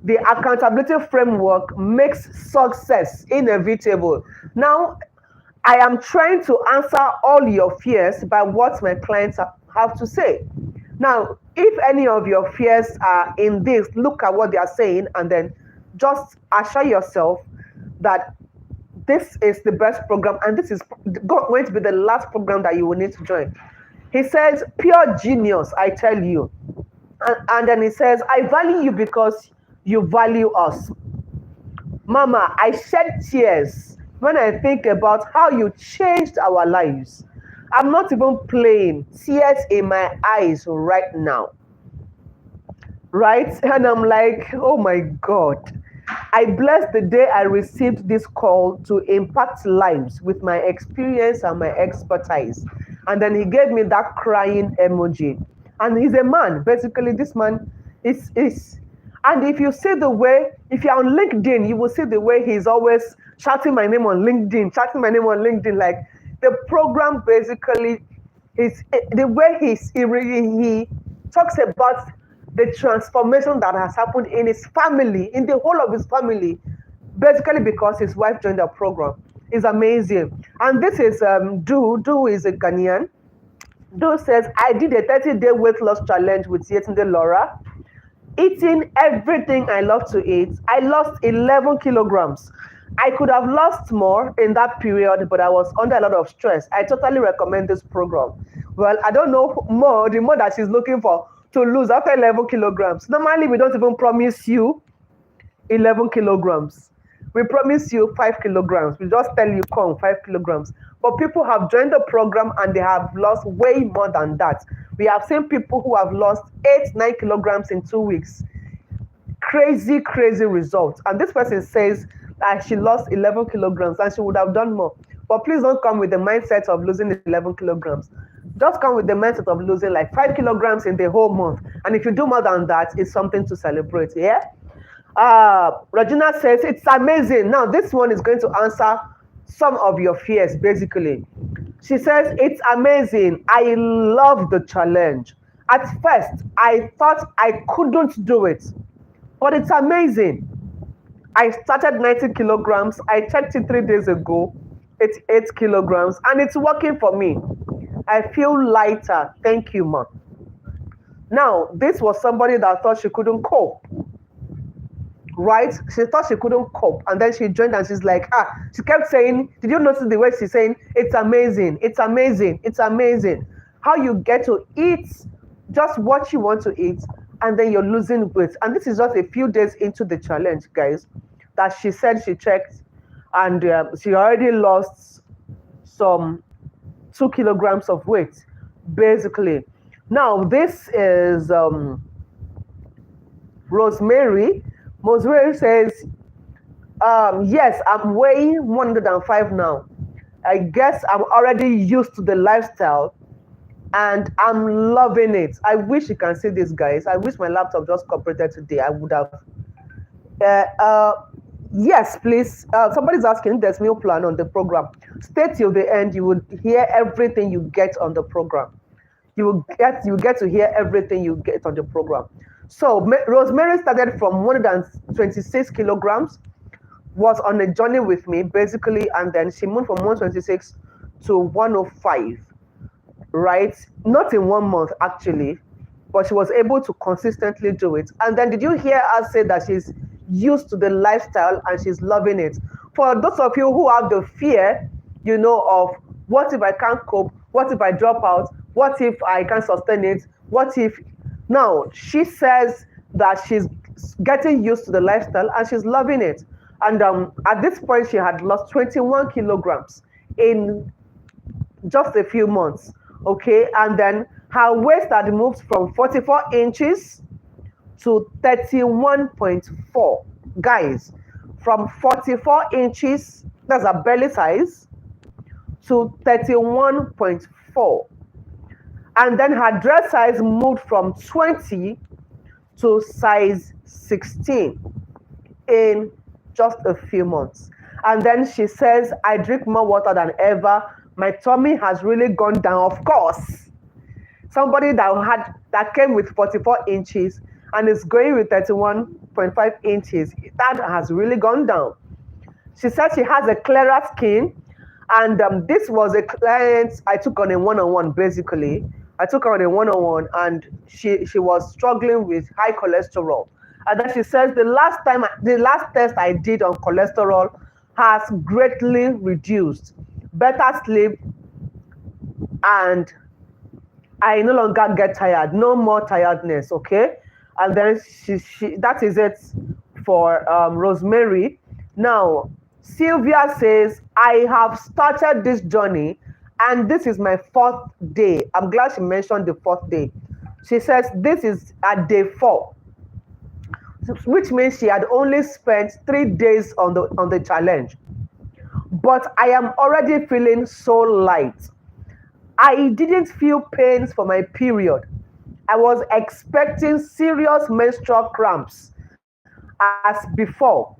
The accountability framework makes success inevitable. Now, I am trying to answer all your fears by what my clients have to say. Now, if any of your fears are in this, look at what they are saying and then just assure yourself that this is the best program and this is going to be the last program that you will need to join. He says, "Pure genius, I tell you." And then he says, "I value you because you value us. Mama, I shed tears when I think about how you changed our lives. I'm not even playing. Tears in my eyes right now." Right? And I'm like, oh my God. I bless the day I received this call to impact lives with my experience and my expertise. And then he gave me that crying emoji. And he's a man. Basically, this man is. And if you see the way, if you're on LinkedIn, you will see the way he's always shouting my name on LinkedIn, like the program basically is the way he talks about the transformation that has happened in his family, in the whole of his family, basically because his wife joined the program. It's amazing. And this is Du is a Ghanaian. Du says, "I did a 30-day weight loss challenge with Yetunde Laura. Eating everything I love to eat, I lost 11 kilograms. I could have lost more in that period, but I was under a lot of stress. I totally recommend this program." Well, I don't know the more that she's looking for to lose after 11 kilograms. Normally, we don't even promise you 11 kilograms. We promise you 5 kilograms. We just tell you, come, 5 kilograms. But people have joined the program and they have lost way more than that. We have seen people who have lost 8-9 kilograms in 2 weeks. Crazy, crazy results. And this person says that she lost 11 kilograms and she would have done more. But please don't come with the mindset of losing 11 kilograms. Just come with the mindset of losing like 5 kilograms in the whole month. And if you do more than that, it's something to celebrate. Yeah. Regina says it's amazing. Now, this one is going to answer some of your fears, basically. She says it's amazing. I love the challenge. At first, I thought I couldn't do it, but it's amazing. I started 90 kilograms. I checked it 3 days ago. It's 8 kilograms, and it's working for me. I feel lighter. Thank you, ma. Now, this was somebody that thought she couldn't cope, right? She thought she couldn't cope, and then she joined, and she's like, she kept saying, did you notice the way she's saying, it's amazing, it's amazing, it's amazing. How you get to eat just what you want to eat, and then you're losing weight. And this is just a few days into the challenge, guys, that she said she checked, and she already lost some 2 kilograms of weight, basically. Now, this is Rosemary. Rosemary says, yes, I'm weighing 105 now. I guess I'm already used to the lifestyle and I'm loving it. I wish you can see this, guys. I wish my laptop just cooperated today. I would have. Yes, please. Somebody's asking if there's meal plan on the program. Stay till the end. You would hear everything you get on the program. You get to hear everything you get on the program. So Rosemary started from 126 kilograms, was on a journey with me, basically, and then she moved from 126 to 105, right? Not in 1 month, actually, but she was able to consistently do it. And then did you hear her say that she's used to the lifestyle and she's loving it? For those of you who have the fear, of what if I can't cope? What if I drop out? What if I can't sustain it? What if... Now, she says that she's getting used to the lifestyle and she's loving it. And at this point, she had lost 21 kilograms in just a few months, okay? And then her waist had moved from 44 inches to 31.4. Guys, from 44 inches, that's a belly size, to 31.4. And then her dress size moved from 20 to size 16 in just a few months. And then she says, I drink more water than ever. My tummy has really gone down. Of course, somebody that came with 44 inches and is going with 31.5 inches, that has really gone down. She said she has a clearer skin. And this was a client I took on a one-on-one, basically. I took her on a one-on-one, and she was struggling with high cholesterol. And then she says the last test I did on cholesterol has greatly reduced. Better sleep, and I no longer get tired. No more tiredness, okay? And then she that is it for Rosemary. Now, Sylvia says, I have started this journey and this is my 4th day. I'm glad she mentioned the 4th day. She says this is at day 4, which means she had only spent 3 days on the challenge. But I am already feeling so light. I didn't feel pains for my period. I was expecting serious menstrual cramps as before,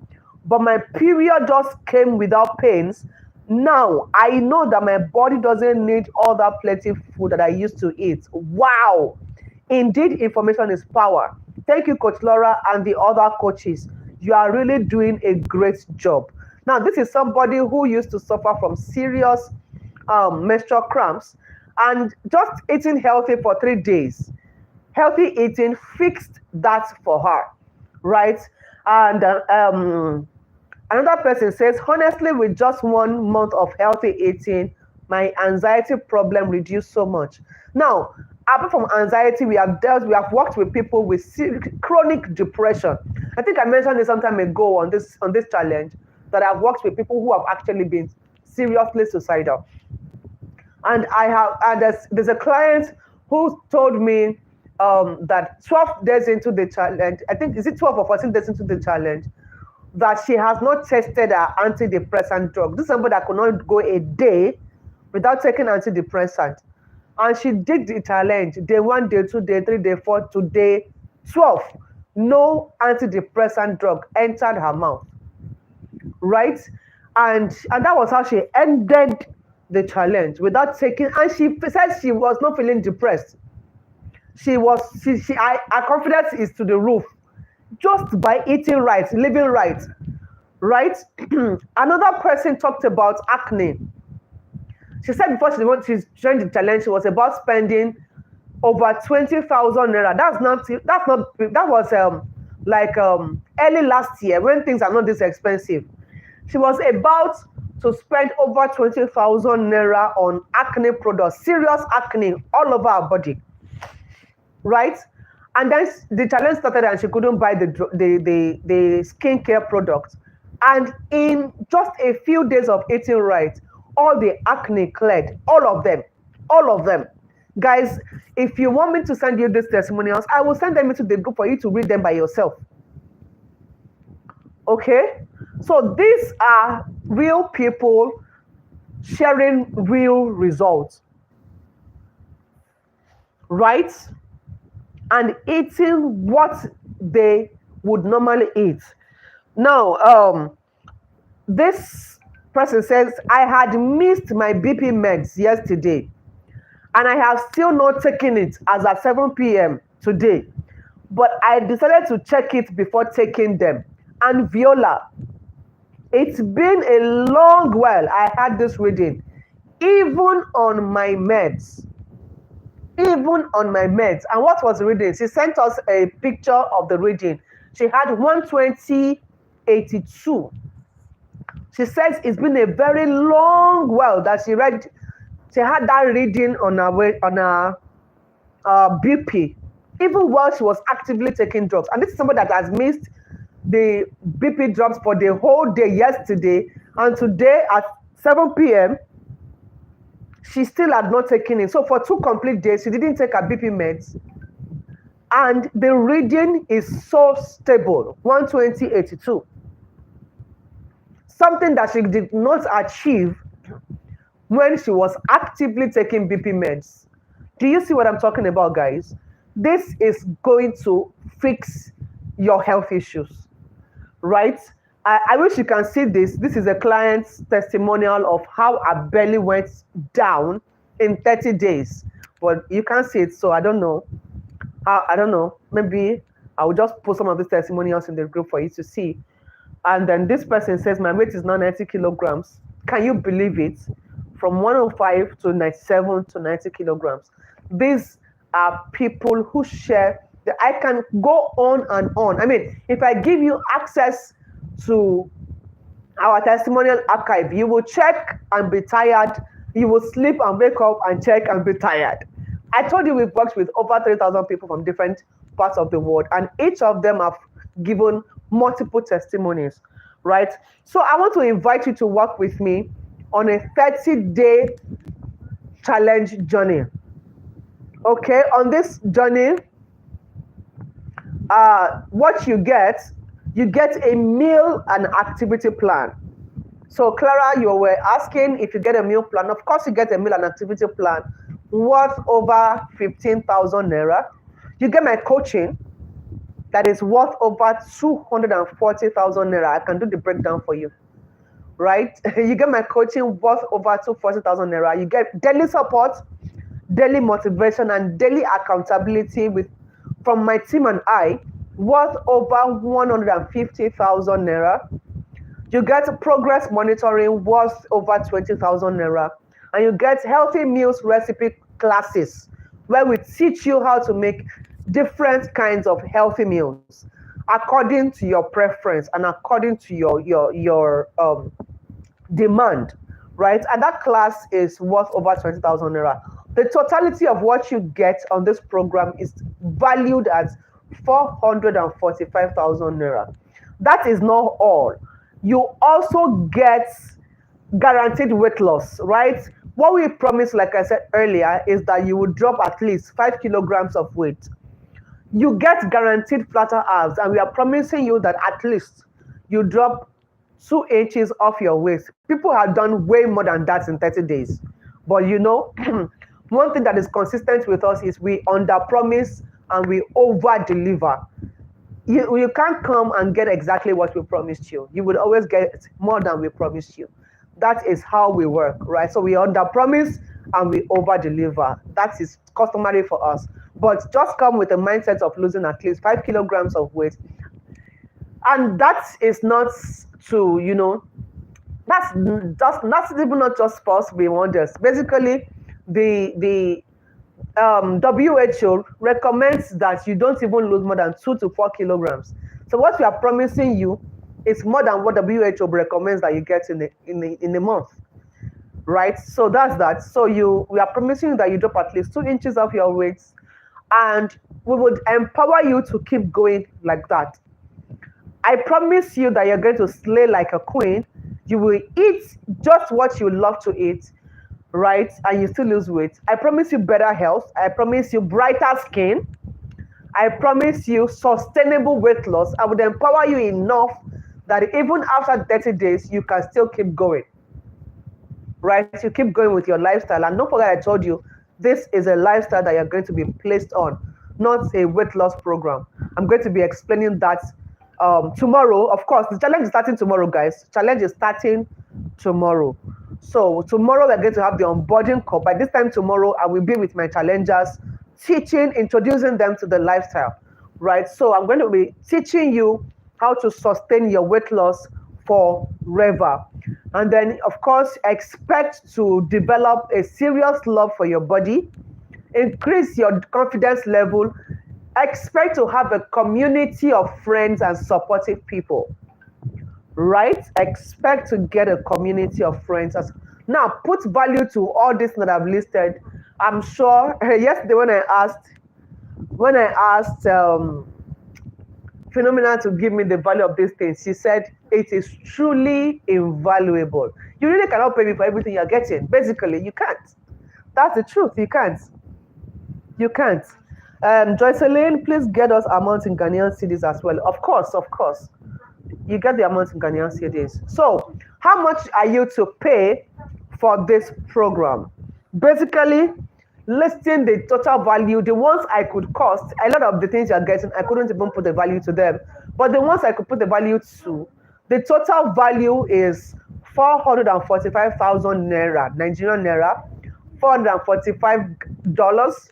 but my period just came without pains. Now I know that my body doesn't need all that plenty food that I used to eat. Wow! Indeed, information is power. Thank you, Coach Laura, and the other coaches. You are really doing a great job. Now, this is somebody who used to suffer from serious menstrual cramps, and just eating healthy for 3 days. Healthy eating fixed that for her, right? And another person says, honestly, with just 1 month of healthy eating, my anxiety problem reduced so much. Now, apart from anxiety, we have worked with people with chronic depression. I think I mentioned this some time ago on this challenge, that I've worked with people who have actually been seriously suicidal. And there's a client who told me that 12 days into the challenge, I think, is it 12 or 14 days into the challenge, that she has not tested her antidepressant drug. This is somebody that could not go a day without taking antidepressant. And she did the challenge. Day 1, day 2, day 3, day 4 to day 12. No antidepressant drug entered her mouth. Right? And that was how she ended the challenge without taking, and she said she was not feeling depressed. Her confidence is to the roof just by eating right, living right. Right? Another person talked about acne. She said before she joined the challenge, she was about spending over 20,000 naira. That was early last year when things are not this expensive. She was about to spend over 20,000 naira on acne products, serious acne all over her body. Right? And then the challenge started and she couldn't buy the skincare products. And in just a few days of eating right, all the acne cleared. All of them. Guys, if you want me to send you these testimonials, I will send them into the group for you to read them by yourself. Okay? So these are real people sharing real results. Right? And eating what they would normally eat. Now, this person says, I had missed my BP meds yesterday, and I have still not taken it as at 7 p.m. today. But I decided to check it before taking them. And Viola, it's been a long while I had this reading, even on my meds. And what was the reading? She sent us a picture of the reading. She had 120/82. She says it's been a very long while that she had that reading on her BP, even while she was actively taking drugs. And this is somebody that has missed the BP drops for the whole day yesterday, and today at 7 p.m. she still had not taken it. So for 2 complete days, she didn't take her BP meds. And the reading is so stable, 120/82. Something that she did not achieve when she was actively taking BP meds. Do you see what I'm talking about, guys? This is going to fix your health issues, right? I wish you can see this. This is a client's testimonial of how her belly went down in 30 days. But you can't see it, so I don't know. I don't know. Maybe I will just put some of these testimonials in the group for you to see. And then this person says, my weight is now 90 kilograms. Can you believe it? From 105 to 97 to 90 kilograms. These are people who share. I can go on and on. I mean, if I give you access to our testimonial archive, you will check and be tired. You will sleep and wake up and check and be tired. I told you we've worked with over 3,000 people from different parts of the world, and each of them have given multiple testimonies, right? So I want to invite you to work with me on a 30-day challenge journey. Okay, on this journey, what you get a meal and activity plan. So Clara, you were asking if you get a meal plan. Of course, you get a meal and activity plan worth over 15,000 naira. You get my coaching that is worth over 240,000 naira. I can do the breakdown for you, right? You get my coaching worth over 240,000 naira. You get daily support, daily motivation, and daily accountability from my team and I, worth over 150,000 naira. You get progress monitoring worth over 20,000 naira. And you get healthy meals recipe classes where we teach you how to make different kinds of healthy meals according to your preference and according to your demand, right? And that class is worth over 20,000 naira. The totality of what you get on this program is valued at 445,000 naira. That is not all. You also get guaranteed weight loss, right? What we promised, like I said earlier, is that you will drop at least 5 kilograms of weight. You get guaranteed flatter abs, and we are promising you that at least you drop 2 inches off your waist. People have done way more than that in 30 days. But you know, one thing that is consistent with us is we under promise and we over deliver. You can't come and get exactly what we promised you. You would always get more than we promised you. That is how we work, right? So we under promise and we over deliver. That is customary for us. But just come with a mindset of losing at least 5 kilograms of weight. And that is not to, that's even not just supposed to be wonders. Basically, the WHO recommends that you don't even lose more than 2 to 4 kilograms. So what we are promising you is more than what WHO recommends that you get in a month, right? So that's that. So we are promising you that you drop at least 2 inches of your weight, and we would empower you to keep going like that. I promise you that you're going to slay like a queen. You will eat just what you love to eat, right? And you still lose weight. I promise you better health. I promise you brighter skin. I promise you sustainable weight loss. I would empower you enough that even after 30 days, you can still keep going, right? You keep going with your lifestyle. And don't forget, I told you, this is a lifestyle that you're going to be placed on, not a weight loss program. I'm going to be explaining that tomorrow. Of course, the challenge is starting tomorrow, guys. Challenge is starting tomorrow. So tomorrow we're going to have the onboarding call. By this time tomorrow, I will be with my challengers, teaching, introducing them to the lifestyle, right? So I'm going to be teaching you how to sustain your weight loss forever. And then, of course, expect to develop a serious love for your body, increase your confidence level, expect to have a community of friends and supportive people, right? Expect to get a community of friends. Now, put value to all this that I've listed. I'm sure yesterday when I asked Phenomena to give me the value of these things, she said it is truly invaluable. You really cannot pay me for everything you're getting. Basically, you can't. That's the truth. You can't. You can't. Joycelyn, please get us amount in Ghanaian cedis as well. Of course. You get the amount in Ghanaian cedis. So, how much are you to pay for this program? Basically, listing the total value, the ones I could cost, a lot of the things you're getting, I couldn't even put the value to them. But the ones I could put the value to, the total value is 445,000 naira, Nigerian naira, $445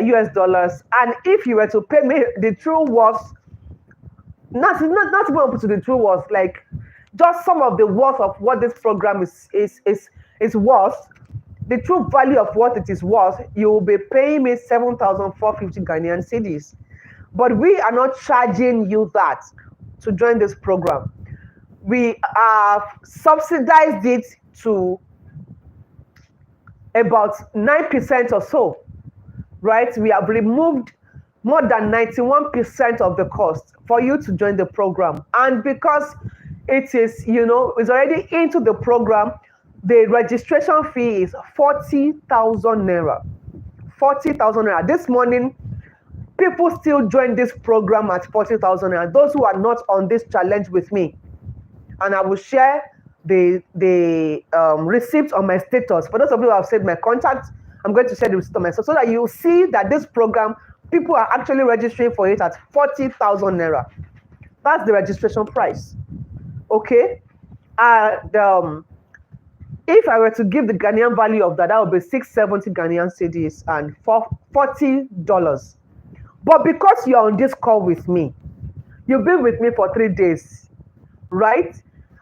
US dollars. And if you were to pay me the true worth, not even up to the true worth, like just some of the worth of what this program is worth, the true value of what it is worth, you will be paying me 7,450 Ghanaian cedis. But we are not charging you that to join this program. We have subsidized it to about 9% or so, right? We have removed more than 91% of the cost for you to join the program. And because it is, it's already into the program, the registration fee is 40,000 naira. 40,000 naira. This morning, people still join this program at 40,000 naira. Those who are not on this challenge with me. And I will share the receipt on my status. For those of you who have said my contact, I'm going to share the receipt on my status so that you see that this program, people are actually registering for it at 40,000 naira. That's the registration price. Okay? If I were to give the Ghanaian value of that, that would be 670 Ghanaian cedis and $40. But because you're on this call with me, you've been with me for 3 days, right?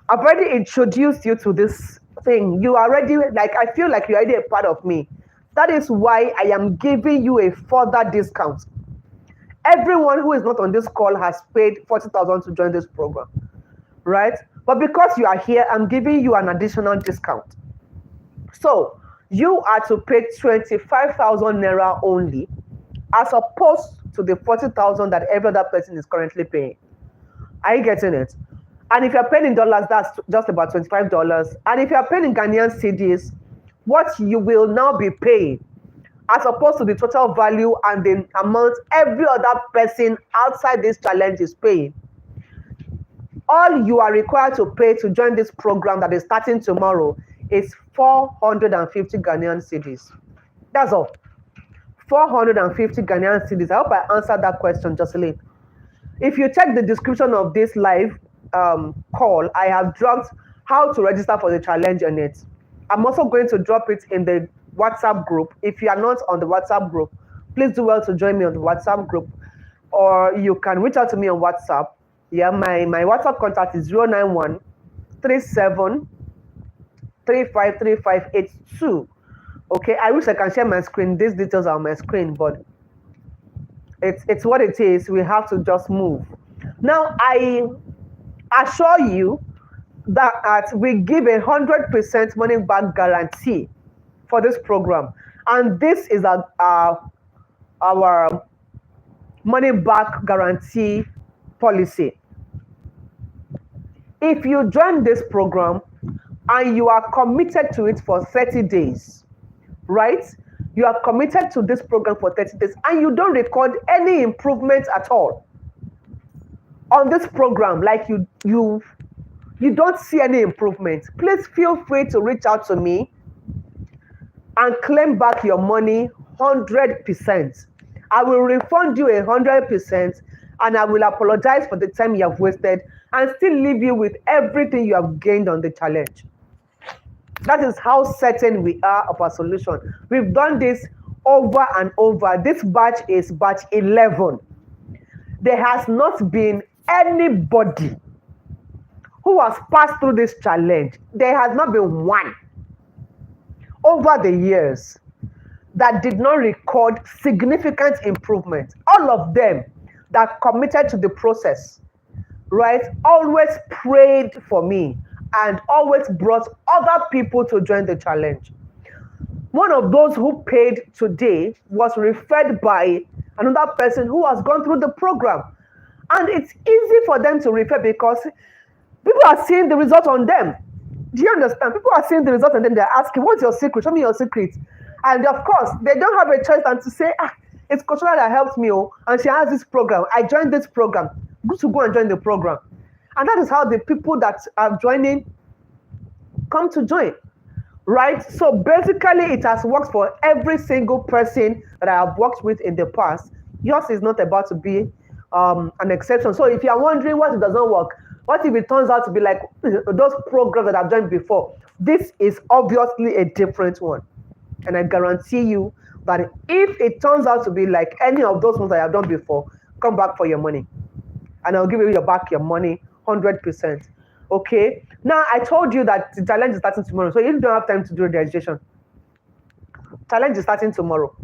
I've already introduced you to this thing. You are already, I feel like you're already a part of me. That is why I am giving you a further discount. Everyone who is not on this call has paid 40,000 to join this program, right? But because you are here, I'm giving you an additional discount. So you are to pay 25,000 naira only, as opposed to the 40,000 that every other person is currently paying. Are you getting it? And if you're paying in dollars, that's just about $25. And if you're paying in Ghanaian cedis, what you will now be paying, as opposed to the total value and the amount every other person outside this challenge is paying, all you are required to pay to join this program that is starting tomorrow is 450 Ghanaian cedis. That's all. 450 Ghanaian cedis. I hope I answered that question, Jocelyn. If you check the description of this live call, I have dropped how to register for the challenge on it. I'm also going to drop it in the WhatsApp group. If you are not on the WhatsApp group, please do well to join me on the WhatsApp group, or you can reach out to me on WhatsApp. Yeah, my WhatsApp contact is 091 37 353582. Okay, I wish I can share my screen. These details are on my screen, but it's what it is. We have to just move. Now, I assure you that we give 100% money back guarantee for this program, and this is our money back guarantee policy. If you join this program and you are committed to it for 30 days, right? You are committed to this program for 30 days and you don't record any improvement at all on this program, like you don't see any improvement, please feel free to reach out to me and claim back your money 100%. I will refund you 100%, and I will apologize for the time you have wasted and still leave you with everything you have gained on the challenge. That is how certain we are of our solution. We've done this over and over. This batch is batch 11. There has not been anybody who has passed through this challenge. There has not been one over the years that did not record significant improvement. All of them that committed to the process, right, always prayed for me and always brought other people to join the challenge. One of those who paid today was referred by another person who has gone through the program. And it's easy for them to refer because people are seeing the result on them. Do you understand? People are seeing the result and then they're asking, what's your secret? Show me your secret. And of course, they don't have a choice than to say, it's Kochola that helped me, and she has this program. I joined this program. Good to go and join the program. And that is how the people that are joining come to join, right? So basically, it has worked for every single person that I have worked with in the past. Yours is not about to be an exception. So if you are wondering what it doesn't work, what if it turns out to be like those programs that I've joined before? This is obviously a different one. And I guarantee you that if it turns out to be like any of those ones I have done before, come back for your money. And I'll give you back your money 100%. Okay? Now, I told you that the challenge is starting tomorrow, so you don't have time to do the registration. Challenge is starting tomorrow.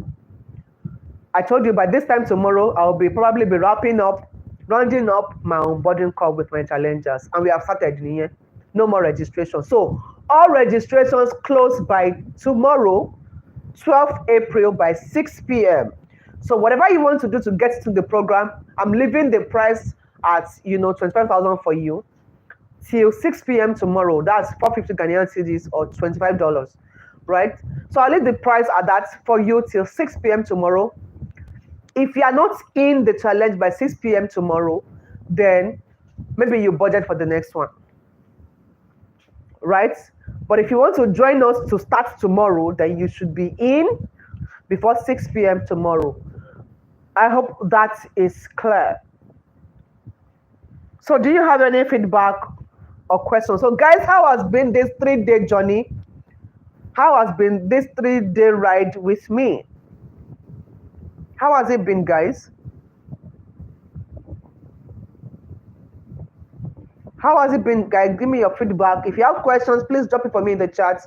I told you by this time tomorrow, I'll probably be rounding up my onboarding call with my challengers. And we have started in here. No more registration. So all registrations close by tomorrow, 12th April by 6 p.m. So whatever you want to do to get to the program, I'm leaving the price at 25,000 for you till 6 p.m. tomorrow. That's 450 Ghanaian cedis or $25, right? So I'll leave the price at that for you till 6 p.m. tomorrow. If you are not in the challenge by 6 p.m. tomorrow, then maybe you budget for the next one, right? But if you want to join us to start tomorrow, then you should be in before 6 p.m. tomorrow. I hope that is clear. So do you have any feedback or questions? So guys, how has been this 3-day journey? How has been this 3-day ride with me? How has it been, guys? How has it been, guys? Give me your feedback. If you have questions, please drop it for me in the chat.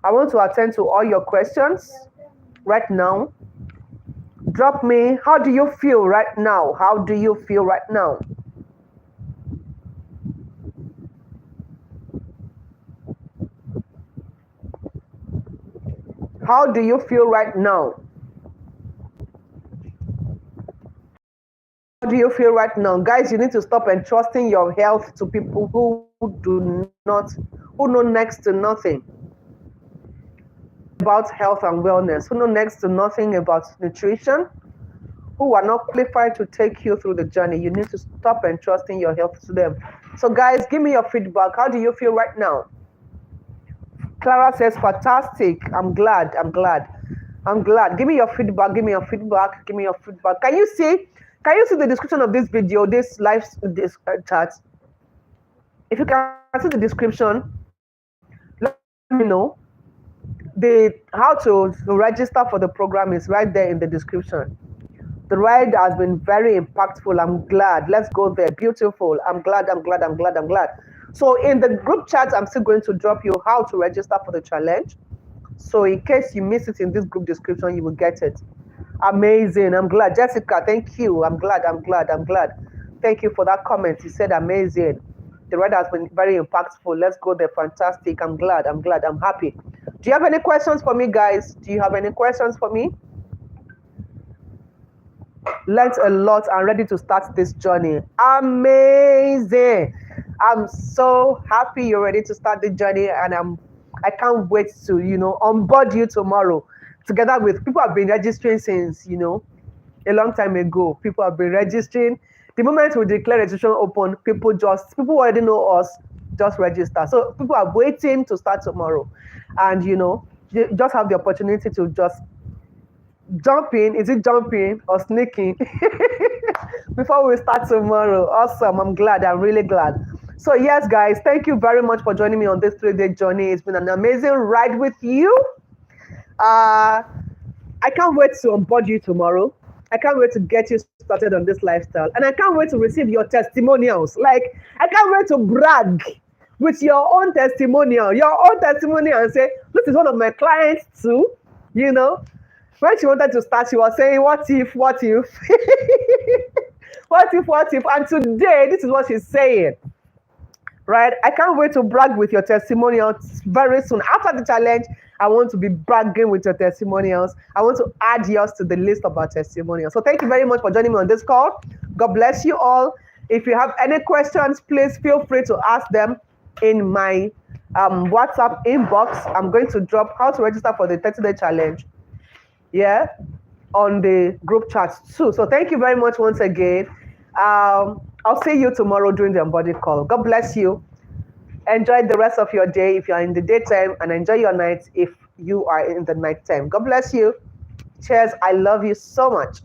I want to attend to all your questions right now. Drop me. How do you feel right now? How do you feel right now? How do you feel right now? How do you feel right now? Guys, you need to stop entrusting your health to people who know next to nothing about health and wellness, who know next to nothing about nutrition, who are not qualified to take you through the journey. You need to stop entrusting your health to them. So guys, give me your feedback. How do you feel right now? Clara says, fantastic. I'm glad. I'm glad. Give me your feedback. Give me your feedback. Give me your feedback. Can you see? Can you see the description of this video, this live this chat? If you can see the description, let me know. The how to register for the program is right there in the description. The ride has been very impactful. I'm glad. Let's go there. Beautiful. I'm glad. I'm glad. I'm glad. I'm glad. So in the group chat, I'm still going to drop you how to register for the challenge. So in case you miss it in this group description, you will get it. Amazing. I'm glad. Jessica, thank you. I'm glad. I'm glad. I'm glad. Thank you for that comment. You said amazing. The ride has been very impactful. Let's go there. Fantastic. I'm glad. I'm glad. I'm happy. Do you have any questions for me, guys? Do you have any questions for me? Learned a lot and ready to start this journey. Amazing. I'm so happy you're ready to start the journey, and I can't wait to, onboard you tomorrow together with people have been registering since, a long time ago. People have been registering. The moment we declare registration open, people already know us, just register. So people are waiting to start tomorrow. And, you just have the opportunity to just jump in. Is it jumping or sneaking? Before we start tomorrow. Awesome. I'm glad. I'm really glad. So yes, guys, thank you very much for joining me on this 3-day journey. It's been an amazing ride with you. I can't wait to onboard you tomorrow. I can't wait to get you started on this lifestyle. And I can't wait to receive your testimonials. Like, I can't wait to brag with your own testimonial, and say, this is one of my clients too, When she wanted to start, she was saying, what if? What if? What if? And today, this is what she's saying. Right? I can't wait to brag with your testimonials very soon. After the challenge, I want to be bragging with your testimonials. I want to add yours to the list of our testimonials. So thank you very much for joining me on this call. God bless you all. If you have any questions, please feel free to ask them in my WhatsApp inbox. I'm going to drop how to register for the 30-day challenge. Yeah, on the group chat too. So thank you very much once again. I'll see you tomorrow during the embodied call. God bless you. Enjoy the rest of your day if you are in the daytime, and enjoy your night if you are in the nighttime. God bless you. Cheers. I love you so much.